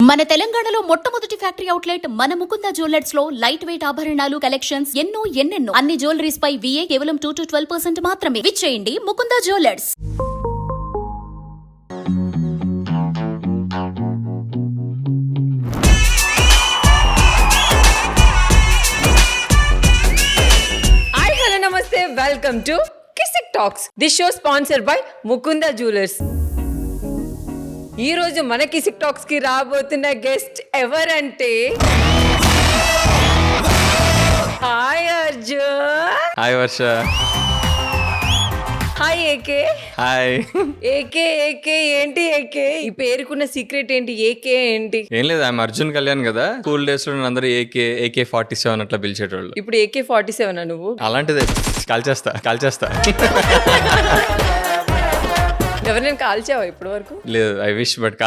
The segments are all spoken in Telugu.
మన తెలంగాణలో మొట్టమొదటి ఫ్యాక్టరీ అవుట్లెట్ మన ముకుంద జ్యువెలర్స్ లో లైట్ వెయిట్ ఆభరణాలు కలెక్షన్స్ ఎన్నెన్నో అన్ని జ్యువెలరీస్ పై VA కేవలం 2 to 12% మాత్రమే. విచ్చేయండి Mukunda jewellers. Hi, hello, namaste. Welcome to Kissik Talks. This show sponsored by Mukunda Jewelers. ఈ రోజు మన కిసిక్ టాక్స్ కి రాబోతున్న గెస్ట్ ఎవరంటే hi Arjun. Hi Varsha. Hi AK. Hi. AK AK ఏంటి ఏకే? ఈ పేరుకున్న సీక్రెట్ ఏంటి? ఏకే ఏంటి? ఏం లేదు, ఆమె అర్జున్ కళ్యాణ్ కదా. స్కూల్ డేస్ లో అందరూ AK47 అట్లా పిలిచేటోళ్ళు. ఇప్పుడు AK47 నువ్వు? అలాంటిదే. కాల్చేస్తా ఎవరైనా కాల్చావా ఇప్పటి వరకు? లేదు, ఐ విష్ బట్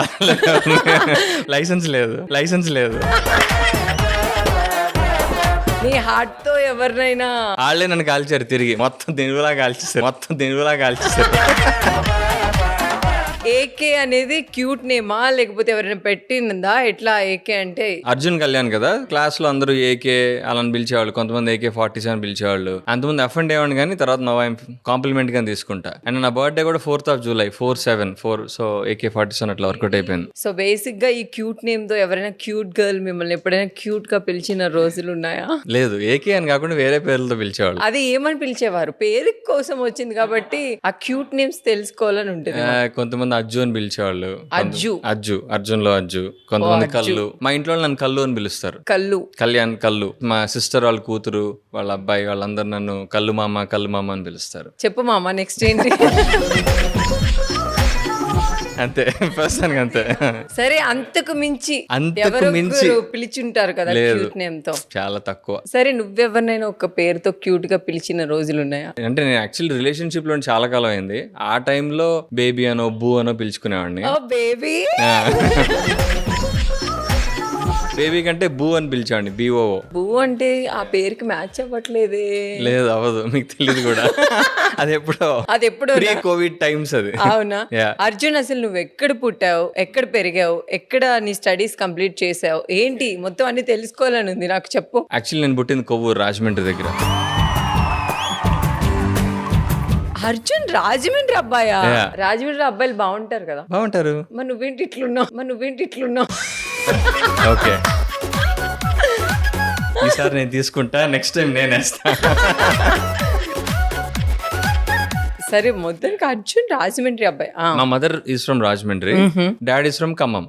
లైసెన్స్ లేదు. నీ హార్ట్ తో ఎవరినైనా? వాళ్ళే నన్ను కాల్చారు తిరిగి. మొత్తం దినుగులా కాల్చేసారు. ఏకే అనేది క్యూట్ నేమా లేకపోతే ఎవరైనా పెట్టిందా? ఎట్లా ఏకే అంటే? అర్జున్ కళ్యాణ్ కదా, క్లాస్ లో అందరూ AK అలా పిలిచేవాళ్ళు, కొంతమంది AK47 పిలిచేవాళ్ళు. అంతమంది అఫెండ్ అయ్యేవాడిని కానీ తర్వాత కాంప్లిమెంట్ గా తీసుకుంటా. అండ్ నా బర్త్డే కూడా 4th of July 4/7 so AK47 అట్లా వర్కౌట్ అయిపోయింది. సో బేసిక్ గా ఈ క్యూట్ నేమ్ తో ఎవరైనా క్యూట్ గర్ల్ మిమ్మల్ని ఎప్పుడైనా క్యూట్ గా పిలిచిన రోజులు ఉన్నాయా? లేదు, AK అని కాకుండా వేరే పేర్లతో పిలిచేవాళ్ళు. అది ఏమని పిలిచేవారు? పేరు కోసం వచ్చింది కాబట్టి ఆ క్యూట్ నేమ్స్ తెలుసుకోవాలని ఉంటుంది. కొంతమంది అజ్జు అని పిలిచేవాళ్ళు. అర్జున్ లో అజ్జు. కొంతమంది కల్లు. మా ఇంట్లో నన్ను కల్లు అని పిలుస్తారు. కళ్యాణ్ కల్లు. మా సిస్టర్ వాళ్ళ కూతురు, వాళ్ళ అబ్బాయి, వాళ్ళందరూ నన్ను కల్లు మామ అని పిలుస్తారు. చెప్పు మామ, నెక్స్ట్ ఏంటి? అంతే, ప్రస్తుతానికి అంతే. సరే, అంతకు మించి పిలిచుంటారు కదా క్యూట్ నేమ్ తో? చాలా తక్కువ. సరే, నువ్వెవరినైనా ఒక పేరుతో క్యూట్ గా పిలిచిన రోజులు ఉన్నాయా? అంటే నేను యాక్చువల్లీ రిలేషన్షిప్ లో చాలా కాలం అయింది. ఆ టైంలో బేబీ అనో బూ అనో పిలుచుకునేవాడిని. బేబీ బేబీ కంటే బూ అని పిలిచాండి. BOO. బూ అంటే ఆ పేరుకి మ్యాచ్ అవ్వట్లేదే. లేదు, అవ్వదు. మీకు తెలియదు కూడా. అది ఎప్పుడో ప్రీ కోవిడ్ టైమ్స్ అది. అవునా? అర్జున్, అసలు నువ్వు ఎక్కడ పుట్టావు, ఎక్కడ పెరిగావు, ఎక్కడ నీ స్టడీస్ కంప్లీట్ చేసావు, ఏంటి మొత్తం అన్ని తెలుసుకోవాలని ఉంది నాకు, చెప్పు. యాక్చువల్లీ నేను పుట్టింది కొవ్వూరు, రాజమండ్రి దగ్గర. అర్జున్ రాజమండ్రి అబ్బాయా? రాజమండ్రి అబ్బాయిలు బాగుంటారు కదా? బాగుంటారు. మరి నువ్వేంటి ఇట్లున్నావు? ఓకే, ఈసారి నేను తీసుకుంటా, నెక్స్ట్ టైం నేను వేస్తా. సరే, మొత్తానికి అర్జున్ రాజమండ్రి అబ్బాయి. మా mother is from Rajahmundry, dad is from Khammam.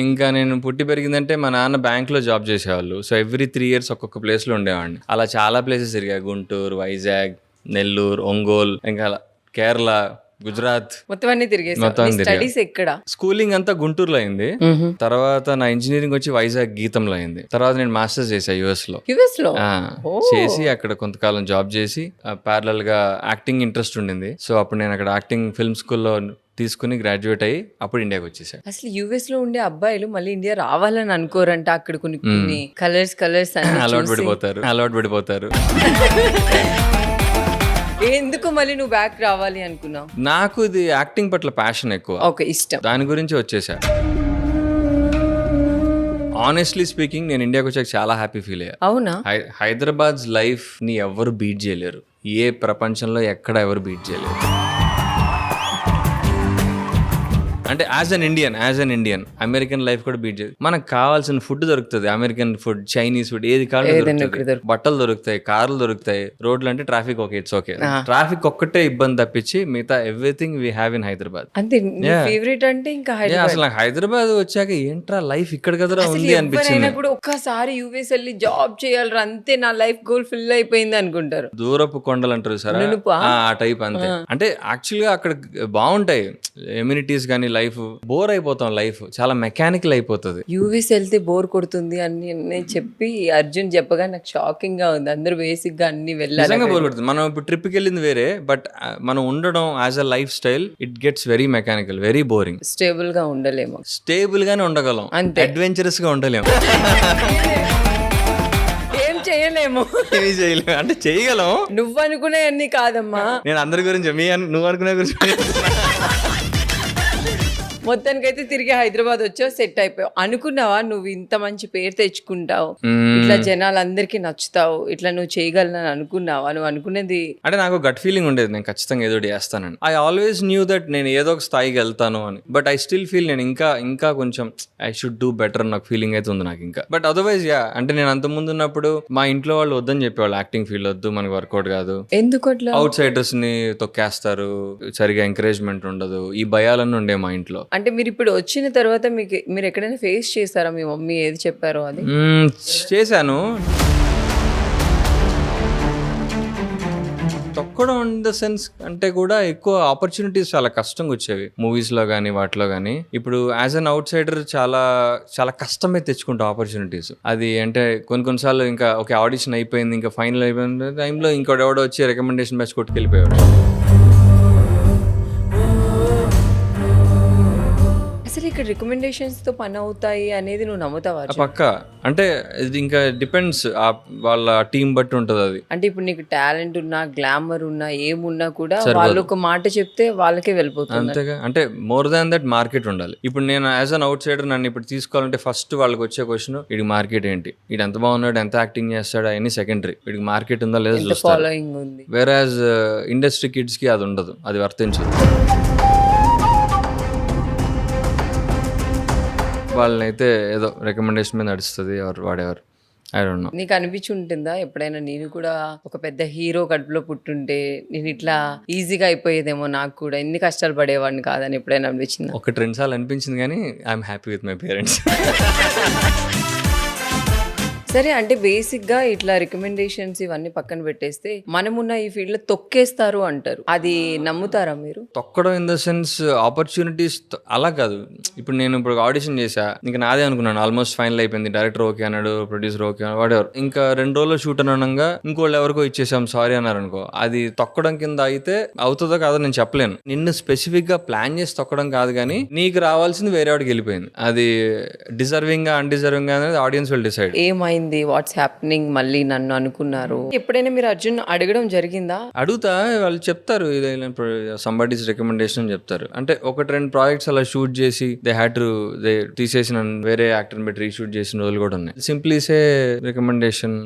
ఇంకా నేను పుట్టి పెరిగిందంటే మా నాన్న బ్యాంక్ లో జాబ్ చేసేవాళ్ళు. సో ఎవ్రీ 3 years ఒక్కొక్క ప్లేస్ లో ఉండేవాడిని. అలా చాలా ప్లేసెస్ తిరిగా. గుంటూరు, వైజాగ్, నెల్లూరు, ఒంగోలు, ఇంకా కేరళ, గుజరాత్, మొత్తం అన్ని తిరిగేసావు. స్టడీస్ ఎక్కడ? స్కూలింగ్ అంతా గుంటూరులో అయింది. తర్వాత నా ఇంజనీరింగ్ వచ్చి వైజాగ్ గీతంలో అయింది. తర్వాత నేను మాస్టర్స్ చేశా US లో. చేసి అక్కడ కొంతకాలం జాబ్ చేసి ప్యారలల్ గా యాక్టింగ్ ఇంట్రెస్ట్ ఉండింది. సో అప్పుడు నేను అక్కడ యాక్టింగ్ ఫిల్మ్ స్కూల్లో తీసుకుని గ్రాడ్యుయేట్ అయ్యి అప్పుడు ఇండియాకి వచ్చేసాను. అసలు US లో ఉండే అబ్బాయిలు మళ్ళీ ఇండియా రావాలని అనుకోరంట. అక్కడ కొన్ని కలర్స్ అలవాటు పడిపోతారు. ఎందుకు మళ్ళీ నువ్వు బ్యాక్ రావాలి అనుకున్నావు? నాకు ఇది యాక్టింగ్ పట్ల ప్యాషన్ ఎక్కువ. ఓకే, ఇష్టం. దాని గురించి వచ్చేసా. ఆనెస్ట్లీ స్పీకింగ్, నేను ఇండియాకి వచ్చాక చాలా హ్యాపీ ఫీల్ అయ్యా. అవునా? హైదరాబాద్ లైఫ్ ని ఎవరు బీట్ చేయలేరు. ఏ ప్రపంచంలో ఎక్కడ ఎవరు బీట్ చేయలేరు. అంటే as an Indian American life కూడా బీట్ చేయదు. మనకు కావాల్సిన ఫుడ్ దొరుకుతుంది. అమెరికన్ ఫుడ్, చైనీస్ ఫుడ్, ఏది కావాలి. బట్టలు దొరుకుతాయి, కార్లు దొరుకుతాయి. రోడ్లు అంటే ట్రాఫిక్ ఇట్స్ ఓకే. ట్రాఫిక్ ఒక్కటే ఇబ్బంది తప్పించి మిగతా everything we have in Hyderabad. అంతే. ఫేవరెట్ అంటే ఇంకా అసలు నాకు హైదరాబాద్ వచ్చాక ఏంట్రా లైఫ్ ఇక్కడ కదా ఉంది అనిపించింది. ఒక్కసారి US వెళ్ళి జాబ్ చేయాలి, అంతే నా లైఫ్ గోల్ ఫిల్ అయిపోయింది అనుకుంటారు. దూరపు కొండలు అంటారు సరే, ఆ టైప్ అంతే. అంటే యాక్చువల్ గా అక్కడ బాగుంటాయి ఎమ్యూనిటీస్ కానీ. లైఫ్ బోర్ అయిపోతాం, లైఫ్ చాలా మెకానికల్ అయిపోతుంది. US వెళ్తే బోర్ కొడుతుంది అని చెప్పి అర్జున్ చెప్పగా నాకు షాకింగ్ గా ఉంది. అందరూ బేసిక్ గా అన్ని వెళ్ళాలి, బోర్ కొడుతుంది. మనం ఇప్పుడు ట్రిప్ కి వెళ్ళింది వేరే, బట్ మనం ఉండడం as a life style it gets very mechanical, very boring. Stable గా ఉండలేము. స్టేబుల్ గానే ఉండగలం, అంతే. అడ్వెంచరస్ గా ఉండలేము. చేయలేము. అంటే చేయగలం. నువ్వు అనుకునే అన్ని కాదమ్మా. నేను అందరి గురించి, నువ్వు అనుకునే గురించి మొత్తానికైతే తిరిగి హైదరాబాద్ వచ్చావు, సెట్ అయిపోయావు. అనుకున్నావా నువ్వు ఇంత మంచి పేరు తెచ్చుకుంటావు, ఇట్లా జనాలందరికీ నచ్చుతావు, ఇట్లా నువ్వు చేయగలనని అనుకున్నావా? నువ్వు అనుకునేది అంటే నాకు గట్ ఫీలింగ్ ఉండేది నేను ఖచ్చితంగా ఏదో చేస్తానని. ఐ ఆల్వేస్ న్యూ దట్ నేను ఏదో ఒక స్థాయికి వెళ్తాను అని. బట్ ఐ స్టిల్ ఫీల్ నేను ఇంకా కొంచెం ఐ షుడ్ డూ బెటర్ నాకు ఫీలింగ్ అయితే ఉంది నాకు ఇంకా. బట్ అదర్వైజ్ అంటే నేను అంత ముందు ఉన్నప్పుడు మా ఇంట్లో వాళ్ళు వద్దని చెప్పేవాళ్ళు, యాక్టింగ్ ఫీల్డ్ వద్దు, మనకి వర్కౌట్ కాదు, ఎందుకు అట్లా అవుట్ సైడర్స్ ని తొక్కేస్తారు, సరిగా ఎంకరేజ్మెంట్ ఉండదు, ఈ భయాలన్నీ ఉండే మా ఇంట్లో. అంటే మీరు ఇప్పుడు వచ్చిన తర్వాత మీరు ఎక్కడైనా ఫేస్ చేస్తారా? మీ మమ్మీ ఏది చెప్పారో అది చేశాను. తొక్కడం ఇన్ ద సెన్స్ అంటే కూడా ఎక్కువ ఆపర్చునిటీస్ చాలా కష్టంగా వచ్చేవి మూవీస్ లో కానీ వాటిలో కానీ. ఇప్పుడు యాజ్ అన్ అవుట్ సైడర్ చాలా చాలా కష్టమే తెచ్చుకుంటాం ఆపర్చునిటీస్. అది అంటే కొన్నిసార్లు ఇంకా ఓకే ఆడిషన్ అయిపోయింది, ఇంకా ఫైనల్ అయిపోయిన టైంలో ఇంకోటి వచ్చి రికమెండేషన్ బ్యాచ్ కొట్టుకెళ్ళిపోయాడు. అసలు ఇక్కడ రికమెండేషన్స్ తో పని అవుతాయి అనేది నువ్వు నమ్ముతావా? పక్క అంటే ఇది ఇంకా డిపెండ్స్ వాళ్ళ టీం బట్టి ఉంటుంది అది. అంటే ఇప్పుడు నీకు టాలెంట్ ఉన్నా, గ్లామర్ ఉన్నా, ఏమున్నా కూడా వాళ్ళు ఒక మాట చెప్తే వాళ్ళకే వెళ్ళిపోతుంది అంతేగా. అంటే మోర్ దాన్ దట్ మార్కెట్ ఉండాలి. ఇప్పుడు నేను యాజ్ అన్ అవుట్ సైడర్ నన్ను ఇప్పుడు తీసుకోవాలంటే ఫస్ట్ వాళ్ళకి వచ్చే క్వశ్చన్, వీడి మార్కెట్ ఏంటి, వీడు ఎంత బాగున్నాడు, ఎంత యాక్టింగ్ చేస్తాడు అవన్నీ సెకండరీ, వీడికి మార్కెట్ ఉందా లేదా చూస్తారు. ఫాలోయింగ్ ఉంది. వేరాజ్ ఇండస్ట్రీ కిడ్స్ కి అది ఉండదు, అది వర్తించదు. వాళ్ళనైతే ఏదో రికమెండేషన్ మీద నడుస్తుంది ఎవరు వాడేవారు. I don't know. నీకు అనిపించి ఉంటుందా ఎప్పుడైనా నేను కూడా ఒక పెద్ద హీరో కడుపులో పుట్టుంటే నేను ఇట్లా ఈజీగా అయిపోయేదేమో, నాకు కూడా ఎన్ని కష్టాలు పడేవాడిని కాదని ఎప్పుడైనా అనిపించిందా? ఒక 2 సార్లు అనిపించింది కానీ I'm happy with my parents. సరే, అంటే బేసిక్ గా ఇట్లా రికమెండేషన్స్ ఇవన్నీ పక్కన పెట్టేస్తే మనమున్న ఈ ఫీల్డ్ లో తొక్కేస్తారు అంటారు, అది నమ్ముతారా మీరు? తొక్కడం ఇన్ ద సెన్స్ ఆపర్చునిటీస్ అలా కాదు. ఇప్పుడు నేను ఇప్పుడు ఆడిషన్ చేశా, ఇంకా నాదే అనుకున్నాను, ఆల్మోస్ట్ ఫైనల్ అయిపోయింది, డైరెక్టర్ ఓకే అన్నాడు, ప్రొడ్యూసర్ ఓకే అన్నాడు, వాడెవరు ఇంకా 2 రోజుల్లో షూట్ అనగా ఇంకోళ్ళు ఎవరికో ఇచ్చేసాం సారీ అన్నారు అనుకో, అది తొక్కడం కింద అయితే అవుతుందో కాదో నేను చెప్పలేను. నిన్ను స్పెసిఫిక్ గా ప్లాన్ చేసి తొక్కడం కాదు, కానీ నీకు రావాల్సింది వేరే వాడికి వెళ్ళిపోయింది, అది డిజర్వింగ్ గా అన్డిజర్వింగ్ గా అనేది ఆడియన్స్ విల్ డిసైడ్. ఏమైంది, వాట్స్ హ్యాపెనింగ్, మళ్ళీ నన్ను అనుకున్నారు ఎప్పుడైనా మీరు అర్జున్ అడగడం జరిగిందా? అడుగుతా, వాళ్ళు చెప్తారు సంబడీస్ రికమెండేషన్ చెప్తారు. అంటే 1-2 ప్రాజెక్ట్స్ అలా షూట్ చేసి దే తీసేసిన వేరే యాక్టర్ని పెట్టి రీషూట్ చేసిన రోజులు కూడా ఉన్నాయి. Simply say recommendation.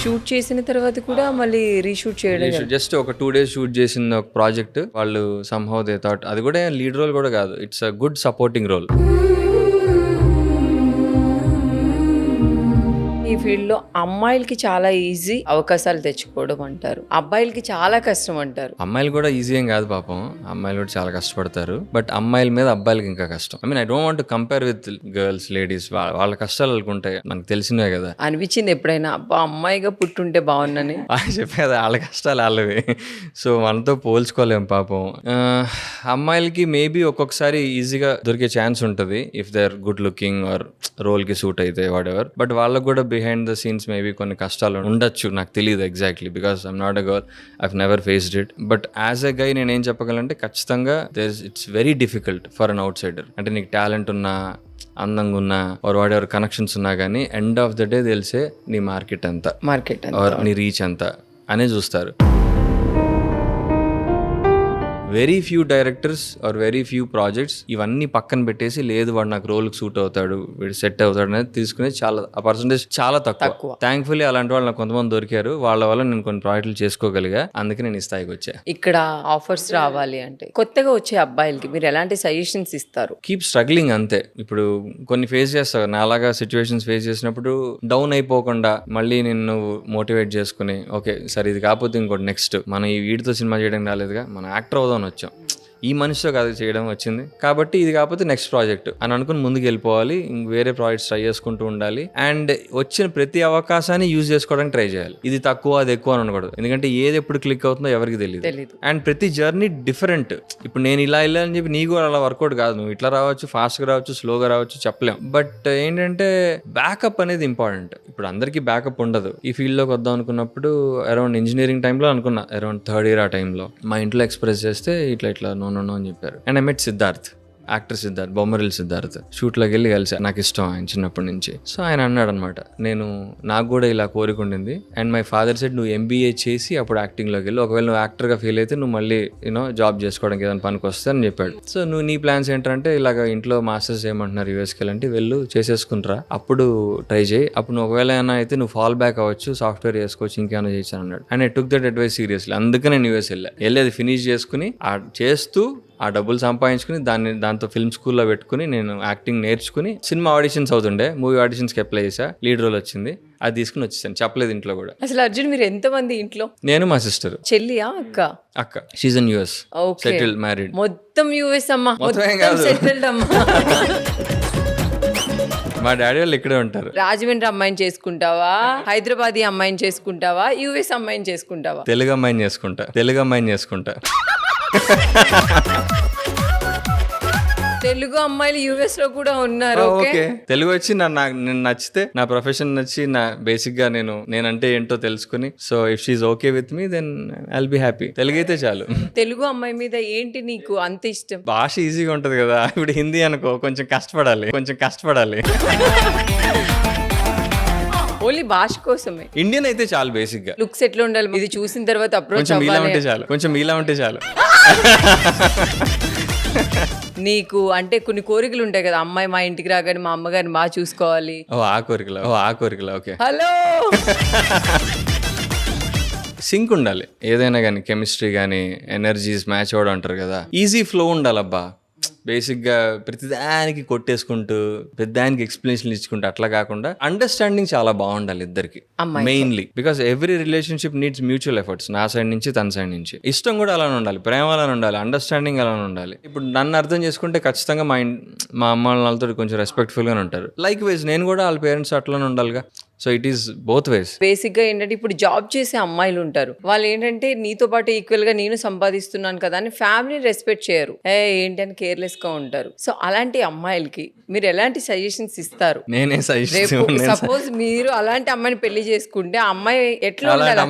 షూట్ చేసిన తర్వాత కూడా మళ్ళీ రీషూట్ చేయడం, జస్ట్ ఒక 2 days షూట్ చేసిన ఒక ప్రాజెక్ట్ వాళ్ళు సమ్హౌ దే థాట్ అది కూడా లీడ్ రోల్ కూడా కాదు, it's a good supporting role. ఈ ఫీల్డ్ లో అమ్మాయిలకి చాలా ఈజీ అవకాశాలు తెచ్చుకోవడం అంటారు, అబ్బాయిలకి చాలా కష్టం అంటారు. అమ్మాయిలు కూడా ఈజీ ఏం కాదు పాపం, అమ్మాయిలు కూడా చాలా కష్టపడతారు. బట్ అమ్మాయిల మీద అబ్బాయిలకి ఇంకా కష్టం. I don't want to compare with girls, ladies, వాళ్ళ కష్టాలు వాళ్ళకుంటాయి, మనకు తెలిసినవే కదా. అనిపించింది ఎప్పుడైనా అబ్బా అమ్మాయిగా పుట్టుంటే బాగున్నాని? చెప్పేది వాళ్ళ కష్టాలు వాళ్ళవి, సో మనతో పోల్చుకోలేం పాపం. అమ్మాయిలకి మేబీ ఒక్కొక్కసారి ఈజీగా దొరికే ఛాన్స్ ఉంటుంది if they are good looking or role కి సూట్ అయితే వాటెవర్. బట్ వాళ్ళకు కూడా బిహైండ్ ద సీన్స్ మేబీ కొన్ని కష్టాలు ఉండొచ్చు, నాకు తెలియదు exactly, because I'm not a girl, I've never faced it. But as a guy నేనేం చెప్పగలంటే ఖచ్చితంగా it's very difficult for an outsider. అంటే నీకు టాలెంట్ ఉన్నా, అందంగా ఉన్నా, ఆర్ వాట్ ఎవర్ కనెక్షన్స్ ఉన్నా కానీ ఎండ్ ఆఫ్ ద డే తెలిసే నీ మార్కెట్ ఎంత, ఆర్ నీ రీచ్ ఎంత అనే చూస్తారు. Very few directors or very few projects ఇవన్నీ పక్కన పెట్టేసి లేదు వాడు నాకు రోల్కి సూట్ అవుతాడు, వీడు సెట్ అవుతాడు అనేది తీసుకునే చాలా ఆ పర్సంటేజ్ చాలా తక్కువ. థ్యాంక్ఫుల్లీ అలాంటి వాళ్ళు నాకు కొంతమంది దొరికారు, వాళ్ళ వల్ల నేను కొన్ని ప్రాజెక్టులు చేసుకోగలిగా, అందుకే నేను ఈ స్థాయికి వచ్చా. ఇక్కడ ఆఫర్స్ రావాలి అంటే కొత్తగా వచ్చే అబ్బాయిలకి మీరు ఎలాంటి సజెషన్స్ ఇస్తారు? కీప్ స్ట్రగ్లింగ్ అంతే. ఇప్పుడు కొన్ని ఫేస్ చేస్తావు, నాలాగా సిచ్యువేషన్స్ ఫేస్ చేసినప్పుడు డౌన్ అయిపోకుండా మళ్ళీ నిన్ను మోటివేట్ చేసుకుని ఓకే సరే ఇది కాకపోతే ఇంకోటి నెక్స్ట్, మనం ఈ వీడితో సినిమా చేయడం రాలేదుగా, మనం యాక్టర్ అవుదాం వచ్చాం, ఈ మనిషితో కాదు చేయడం వచ్చింది కాబట్టి ఇది కాకపోతే నెక్స్ట్ ప్రాజెక్ట్ అని అనుకుని ముందుకు వెళ్ళిపోవాలి. వేరే ప్రాజెక్ట్స్ ట్రై చేసుకుంటూ ఉండాలి అండ్ వచ్చిన ప్రతి అవకాశాన్ని యూజ్ చేసుకోవడానికి ట్రై చేయాలి. ఇది తక్కువ అది ఎక్కువ అని అనకూడదు, ఎందుకంటే ఏది ఎప్పుడు క్లిక్ అవుతుందో ఎవరికి తెలియదు. అండ్ ప్రతి జర్నీ డిఫరెంట్. ఇప్పుడు నేను ఇలా అని చెప్పి నీకు అలా వర్కౌట్ కాదు, నువ్వు ఇట్లా రావచ్చు, ఫాస్ట్గా రావచ్చు, స్లోగా రావచ్చు, చెప్పలేం. బట్ ఏంటంటే బ్యాకప్ అనేది ఇంపార్టెంట్. ఇప్పుడు అందరికీ బ్యాకప్ ఉండదు. ఈ ఫీల్డ్లోకి వద్దాం అనుకున్నప్పుడు అరౌండ్ ఇంజనీరింగ్ టైంలో అనుకున్నా, అరౌండ్ 3rd year ఆ టైంలో మా ఇంట్లో ఎక్స్ప్రెస్ చేస్తే ఇట్లా నో అని చెప్పారు. And I met Siddharth. Actor Siddharth, Bommarillu Siddharth షూట్లోకి వెళ్ళి కలిసా. నాకు ఇష్టం ఆయన చిన్నప్పటి నుంచి. సో ఆయన అన్నాడు అనమాట, నాకు కూడా ఇలా కోరిక ఉండింది అండ్ మై ఫాదర్ సెడ్ నువ్వు MBA చేసి అప్పుడు యాక్టింగ్లోకి వెళ్ళి, ఒకవేళ నువ్వు యాక్టర్గా ఫీల్ అయితే నువ్వు మళ్ళీ జాబ్ చేసుకోవడానికి ఏదైనా పనికి వస్తే అని చెప్పాడు. సో నువ్వు నీ ప్లాన్స్ ఏంటంటే ఇలాగ ఇంట్లో మాస్టర్స్ చేయమంటున్నారు USకి వెళ్ళంటే వెళ్ళు చేసేసుకుంటారా, అప్పుడు ట్రై చేయి, అప్పుడు నువ్వు ఒకవేళ ఏమైనా అయితే నువ్వు ఫాల్ బ్యాక్ అవ్వచ్చు, సాఫ్ట్వేర్ చేసుకోవచ్చు, ఇంకేమైనా చేయొచ్చు అన్నాడు. And I took that advice seriously. అందుకే నేను US వెళ్ళి అది ఫినిష్ చేసుకుని చేస్తూ ఆ డబ్బులు సంపాదించుకుని దాంతో ఫిల్మ్ స్కూల్లో పెట్టుకుని నేను యాక్టింగ్ నేర్చుకుని సినిమా ఆడిషన్స్ అవుతుండే, మూవీ ఆడిషన్స్కి అప్లై చేసా, లీడ్ రోల్ వచ్చింది, అది తీసుకుని వచ్చేసాను. చెప్పలేదు ఇంట్లో కూడా. అసలు అర్జున్ మీరు ఎంతమంది ఇంట్లో? నేను మా సిస్టర్. చెల్లియా అక్క she's in US, Okay. Settled, married. మొత్తం US అమ్మా, మొత్తం ఏం కాదు. సెటిల్డ్ అమ్మా. మా డాడీ వాళ్ళు ఇక్కడే ఉంటారు. రాజమండ్రి అమ్మాయిని చేసుకుంటావా, హైదరాబాదీ అమ్మాయిని చేసుకుంటావా, US అమ్మాయిని చేసుకుంటావా? తెలుగు అమ్మాయిని చేసుకుంటా. తెలుగు అమ్మాయిలు US లో కూడా ఉన్నారు. ఓకే, తెలుగు వచ్చి నేను నచ్చితే, నా ప్రొఫెషన్ నచ్చి, నా బేసిక్ గా నేనంటే ఏంటో తెలుసుకుని, so if she's okay with me then I'll be happy. Telugu అయితే చాలు. తెలుగు అమ్మాయి మీద ఏంటి నీకు అంత ఇష్టం? భాష ఈజీగా ఉంటది కదా. ఇప్పుడు హిందీ అనుకో కొంచెం కష్టపడాలి. ఓన్లీ భాష కోసమే. ఇండియన్ అయితే చాలు బేసిక్ గా. లుక్స్ ఎట్లా ఉండాలి ఇది చూసిన తర్వాత అప్రోచ్ కొంచెం మీలా ఉంటే చాలు. నీకు అంటే కొన్ని కోరికలు ఉంటాయి కదా, అమ్మాయి మా ఇంటికి రాగానే మా అమ్మగారిని బాగా చూసుకోవాలి. ఆ కోరికలా ఓకే. హలో, సింక్ ఉండాలి ఏదైనా కానీ, కెమిస్ట్రీ కానీ, ఎనర్జీస్ మ్యాచ్ అవ్వడం అంటారు కదా, ఈజీ ఫ్లో ఉండాలబ్బా. బేసిక్గా ప్రతిదానికి కొట్టేసుకుంటూ పెద్దానికి ఎక్స్ప్లెనేషన్ ఇచ్చుకుంటూ అట్లా కాకుండా అండర్స్టాండింగ్ చాలా బాగుండాలి ఇద్దరికి, mainly. Because every relationship needs mutual efforts, నా సైడ్ నుంచి తన సైడ్ నుంచి. ఇష్టం కూడా అలానే ఉండాలి, ప్రేమ అలానే ఉండాలి, అండర్స్టాండింగ్ అలానే ఉండాలి. ఇప్పుడు నన్ను అర్థం చేసుకుంటే ఖచ్చితంగా మా అమ్మ వాళ్ళతో కొంచెం రెస్పెక్ట్ఫుల్గానే ఉంటారు. లైక్ వైజ్ నేను కూడా వాళ్ళ పేరెంట్స్ అట్లానే ఉండాలిగా. So it is both ways. Basic గా ఏంటంటే ఇప్పుడు జాబ్ చేసే అమ్మాయిలు ఉంటారు, వాళ్ళు ఏంటంటే నీతో పాటు ఈక్వల్ గా నేను సంపాదిస్తున్నాను కదా అని ఫ్యామిలీ రెస్పెక్ట్ చేయరు, ఏంటి అని కేర్లెస్ గా ఉంటారు. సో అలాంటి అమ్మాయిలకి మీరు ఎలాంటి సజెషన్స్ ఇస్తారు? నేనే సజెషన్, సపోజ్ మీరు అలాంటి అమ్మాయిని పెళ్లి చేసుకుంటే ఆ అమ్మాయి ఎట్లా ఉండాలి?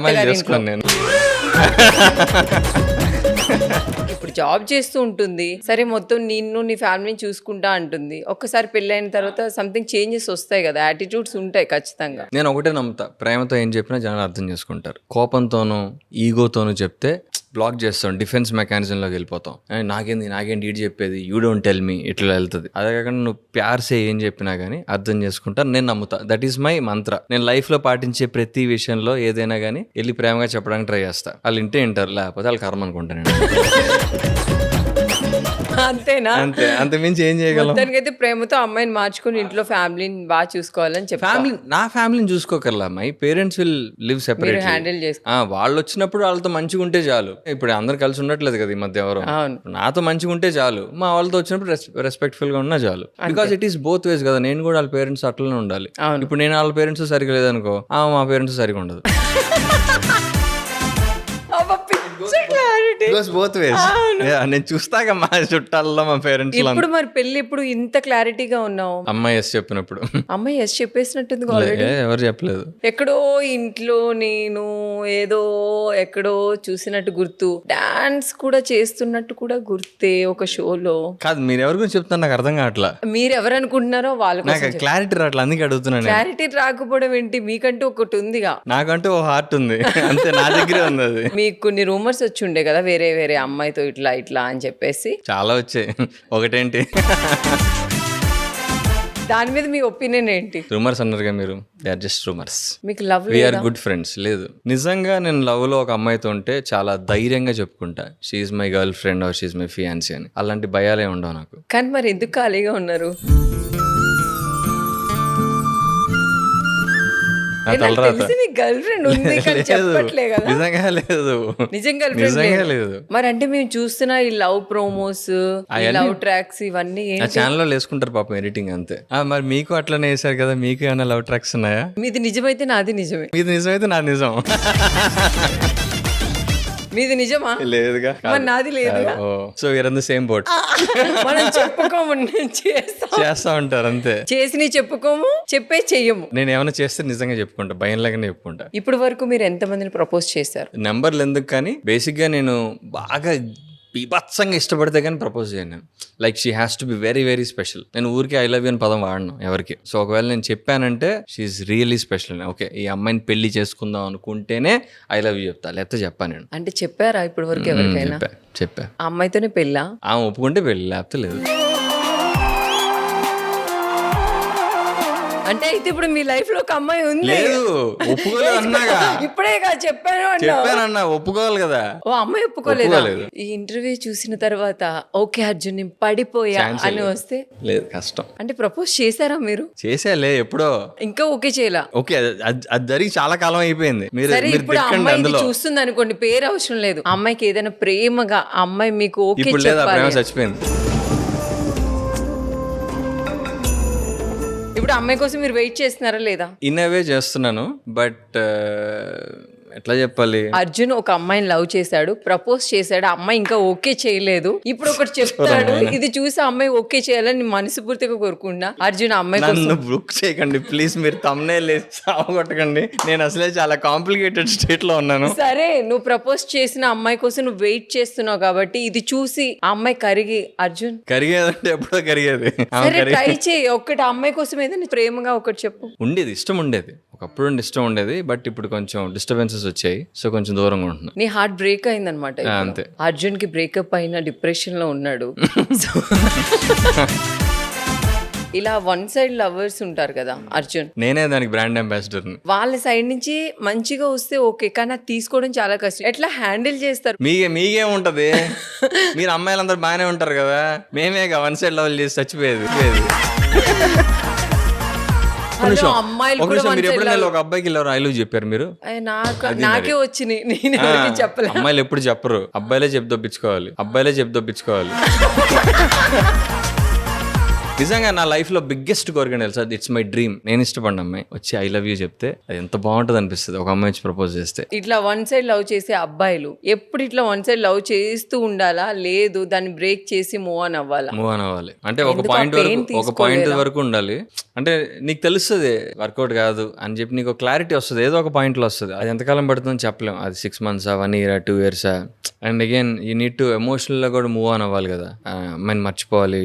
ఇప్పుడు జాబ్ చేస్తూ ఉంటుంది, సరే మొత్తం నిన్ను నీ ఫ్యామిలీని చూసుకుంటా అంటుంది. ఒక్కసారి పెళ్ళైన తర్వాత సంథింగ్ చేంజెస్ వస్తాయి కదా, యాటిట్యూడ్స్ ఉంటాయి ఖచ్చితంగా. నేను ఒకటే నమ్ముతా, ప్రేమతో ఏం చెప్పినా జనాలు అర్థం చేసుకుంటారు. కోపంతోనూ ఈగోతోనూ చెప్తే బ్లాక్ చేస్తాం, డిఫెన్స్ మెకానిజంలోకి వెళ్ళిపోతాం. నాకేంటి ఈడు చెప్పేది, యూ డోంట్ టెల్ మీ, ఇట్లా వెళ్తుంది. అదే కాకుండా నువ్వు ప్యార్సే ఏం చెప్పినా కానీ అర్థం చేసుకుంటారు, నేను నమ్ముతా. దట్ ఈస్ మై మంత్ర. నేను లైఫ్లో పాటించే ప్రతి విషయంలో ఏదైనా కానీ వెళ్ళి ప్రేమగా చెప్పడానికి ట్రై చేస్తా. వాళ్ళు వింటారు, లేకపోతే వాళ్ళు కర్మ అనుకుంటాను. అంతేనా? అంతే మించి ఏం చేయగలం? దానికైతే ప్రేమతో అమ్మాయిని మార్చుకుని ఇంట్లో ఫ్యామిలీని బాగా చూసుకోవాలని చెప్పి. నా ఫ్యామిలీని చూసుకోకర్లా, my parents will live separate. Handle చేసుకో. వాళ్ళు వచ్చినప్పుడు వాళ్ళతో మంచిగా ఉంటే చాలు. ఇప్పుడు అందరు కలిసి ఉండట్లేదు కదా ఈ మధ్య ఎవరు. నాతో మంచిగా ఉంటే చాలు, మా వాళ్ళతో వచ్చినప్పుడు రెస్పెక్ట్ఫుల్ గా ఉన్నా చాలు. Because it is both ways కదా. నేను కూడా వాళ్ళ పేరెంట్స్ అట్లనే ఉండాలి. ఇప్పుడు నేను వాళ్ళ పేరెంట్స్ సరిగా లేదనుకో, మా పేరెంట్స్ సరిగా ఉండదు. నేను చూస్తాగా మా చుట్టాల్లో మా పేరెంట్స్. ఇప్పుడు మరి పెళ్లి ఇప్పుడు ఇంత క్లారిటీగా ఉన్నావు? అమ్మాయి ఎస్ చెప్పినప్పుడు. అమ్మాయి ఎస్ చెప్పేసినట్టుంది. ఎవరు చెప్పలేదు. ఎక్కడో ఇంట్లో నేను ఏదో ఎక్కడో చూసినట్టు గుర్తు, డాన్స్ కూడా చేస్తున్నట్టు కూడా గుర్తే ఒక షోలో. కాదు, మీరు ఎవరి గురించి చెప్తారు నాకు అర్థం కావట్లా. మీరు ఎవరు అనుకుంటున్నారో వాళ్ళకి నాకు క్లారిటీ రావట్లా, అందుకే అడుగుతున్నాను. క్లారిటీ రాకపోవడం ఏంటి? మీకంటూ ఒకటి ఉందిగా. నాకంటూ ఓ హార్ట్ ఉంది, అంతే, నా దగ్గరే ఉంది అది. మీకు కొన్ని రూమర్స్ వచ్చి ఉండే కదా వేరే వేరే అమ్మాయితో ఇట్లా ఇట్లా అని చెప్పేసి. చాలా వచ్చాయి. ఒకటేంటి, దాని మీద మీ ఒపీనియన్ ఏంటి? రూమర్స్ అన్నారుగా మీరు, దే ఆర్ జస్ట్ రూమర్స్. మీకు love we are good friends. లేదు, నిజంగా నేను లవ్ లో ఒక అమ్మాయితో ఉంటే చాలా ధైర్యంగా చెప్పుకుంటా, she's my girlfriend or she's my fiancee అని. అలాంటి భయాలే ఉండవు నాకు. కానీ మరి ఎందుకు ఖాళీగా ఉన్నారు? గర్ల్ ఫ్రెండ్ ఉంది కానీ చెప్పట్లే కదా. నిజంగా లేదు, నిజంగా లేదు. మరి అంటే మేము చూస్తున్న ఈ లవ్ ప్రోమోస్, లవ్ ట్రాక్స్ ఇవన్నీ ఛానల్ లో వేసుకుంటారు పాపం, ఎడిటింగ్ అంతే. మరి మీకు అట్లనే వేసారు కదా, మీకు ఏమైనా లవ్ ట్రాక్స్ ఉన్నాయా? మీది నిజమైతే నాది నిజమే, మీది నిజమైతే నాది నిజం. మీది నిజమా? లేదుగా. మరి నాది లేదుగా. So we're on the same boat. మనం చెప్పుకోము, చేస్తా ఉంటారు అంతే. చేసి చెప్పుకోము, చెప్పే చెయ్యము. నేను ఏమైనా చేస్తే నిజంగా చెప్పుకుంటా, భయం లేకనే చెప్పుకుంటా. ఇప్పుడు వరకు మీరు ఎంత మందిని ప్రపోజ్ చేశారు? నెంబర్లు ఎందుకు కానీ, బేసిక్ గా నేను బాగా బీభత్సంగా ఇష్టపడితే కానీ ప్రపోజ్ చేయను నేను. Like she has to be very very special. నేను ఊరికి ఐ లవ్ యూ అని పదం వాడను ఎవరికి. సో ఒకవేళ నేను చెప్పానంటే షీఈస్ రియలీ స్పెషల్. ఓకే, ఈ అమ్మాయిని పెళ్లి చేసుకుందాం అనుకుంటేనే ఐ లవ్ యూ చెప్తా, లేకపోతే చెప్పాను నేను. అంటే చెప్పారా ఇప్పటి వరకు ఎవరికైనా? చెప్పా. ఆ అమ్మాయితోనే పెళ్ళా? ఆమె ఒప్పుకుంటే పెళ్ళి, లేకపోతే లేదు. అంటే అయితే ఇప్పుడు మీ లైఫ్ లో ఒక అమ్మాయి ఉంది? లేదు, ఒప్పుకోలేదు అన్నాగా. ఇప్పుడే చెప్పానన్నా, ఒప్పుకోవాలి కదా. ఓ అమ్మాయి ఒప్పుకోలేదు. ఈ ఇంటర్వ్యూ చూసిన తర్వాత ఓకే అర్జున్ నేను పడిపోయా అని వస్తే లేదు, కష్టం. అంటే ప్రపోజ్ చేశారా మీరు? చేసేలే ఎప్పుడో. ఇంకా ఓకే చేయలా? ఓకే, అది జరిగి చాలా కాలం అయిపోయింది. సరే, ఇప్పుడు అమ్మాయి చూస్తుంది అనుకోండి, పేరు అవసరం లేదు, అమ్మాయికి ఏదైనా ప్రేమగా అమ్మాయి మీకు ఓకే ప్రేమ చచ్చిపోయింది. ఇప్పుడు అమ్మాయి కోసం మీరు వెయిట్ చేస్తున్నారా లేదా? ఇన్ అవే చేస్తున్నాను, బట్ ఎట్లా చెప్పాలి, అర్జున్ ఒక అమ్మాయిని లవ్ చేశాడు, ప్రపోజ్ చేశాడు, అమ్మాయి ఇంకా ఓకే చేయలేదు. ఇప్పుడు ఒకటి చెప్తాడు, ఇది చూసి అమ్మాయి ఓకే చేయాలని మనస్ఫూర్తిగా కోరుకున్నా. అర్జున్ అమ్మాయి నన్ను బుక్ చేయకండి ప్లీజ్, మీరు తమ్మునే సాగొట్టకండి. నేను అసలే చాలా కాంప్లికేటెడ్ స్టేట్ లో ఉన్నాను. సరే, నువ్వు ప్రపోజ్ చేసిన అమ్మాయి కోసం నువ్వు వెయిట్ చేస్తున్నావు కాబట్టి ఇది చూసి ఆ అమ్మాయి కరిగి, అర్జున్ కరిగేదంటే ఎప్పుడో కరిగేది. సరే ట్రై చేయి, ఒక్కటి అమ్మాయి కోసం ఏదైనా ప్రేమగా ఒకటి చెప్పు. ఉండేది, ఇష్టం ఉండేది, ఒకప్పుడు ఇష్టం ఉండేది, బట్ ఇప్పుడు కొంచెం డిస్టర్బెన్సెస్ వచ్చాయి, సో కొంచెం దూరంగా ఉంటున్నా. నీ హార్ట్ బ్రేక్ అయింది అనమాట. అంతే. అర్జున్ కి బ్రేకప్ అయిన డిప్రెషన్ లో ఉన్నాడు. ఇలా వన్ సైడ్ లవర్స్ ఉంటారు కదా అర్జున్, నేనే దానికి బ్రాండ్ అంబాసిడర్. వాళ్ళ సైడ్ నుంచి మంచిగా వస్తే ఓకే, కానీ అది తీసుకోవడం చాలా కష్టం. ఎట్లా హ్యాండిల్ చేస్తారు? మీకేం ఉంటది, మీరు అమ్మాయిలందరూ బాగానే ఉంటారు కదా, మేమేగా వన్ సైడ్ లవ్ చేసి చచ్చిపోయేది. అమ్మాయిలు ఒక అబ్బాయికి ఐ లవ్ చెప్పారు మీరు? నాకే వచ్చినాయి, నేను చెప్పలేదు. అమ్మాయిలు ఎప్పుడు చెప్పరు, అబ్బాయిలే చెప్దొప్పించుకోవాలి. నిజంగా నా లైఫ్ లో బిగ్గెస్ట్ కోరిక తెలుసా, ఇట్స్ మై డ్రీమ్. నేను ఇష్టపడిన అమ్మాయి వచ్చి ఐ లవ్ యూ చెప్తే అది ఎంత బాగుంటుంది అనిపిస్తుంది, ఒక అమ్మాయి వచ్చి ప్రపోజ్ చేస్తే. ఇట్లా వన్ సైడ్ లవ్ చేసే అబ్బాయిలు ఎప్పుడు ఇట్లా వన్ సైడ్ లవ్ చేస్తూ ఉండాలా, లేదు దాన్ని బ్రేక్ చేసి మూవ్ ఆన్ అవ్వాలి? అంటే ఒక పాయింట్ వరకు ఉండాలి. అంటే నీకు తెలుస్తుంది వర్కౌట్ కాదు అని చెప్పి నీకు క్లారిటీ వస్తుంది, ఏదో ఒక పాయింట్ లో వస్తుంది. అది ఎంతకాలం పడుతుందని చెప్పలేము, అది 6 months, 1 year, 2 years. And again you need to emotional గా కూడా మూవ్ ఆన్ అవ్వాలి కదా. అమ్మాయిని మర్చిపోవాలి,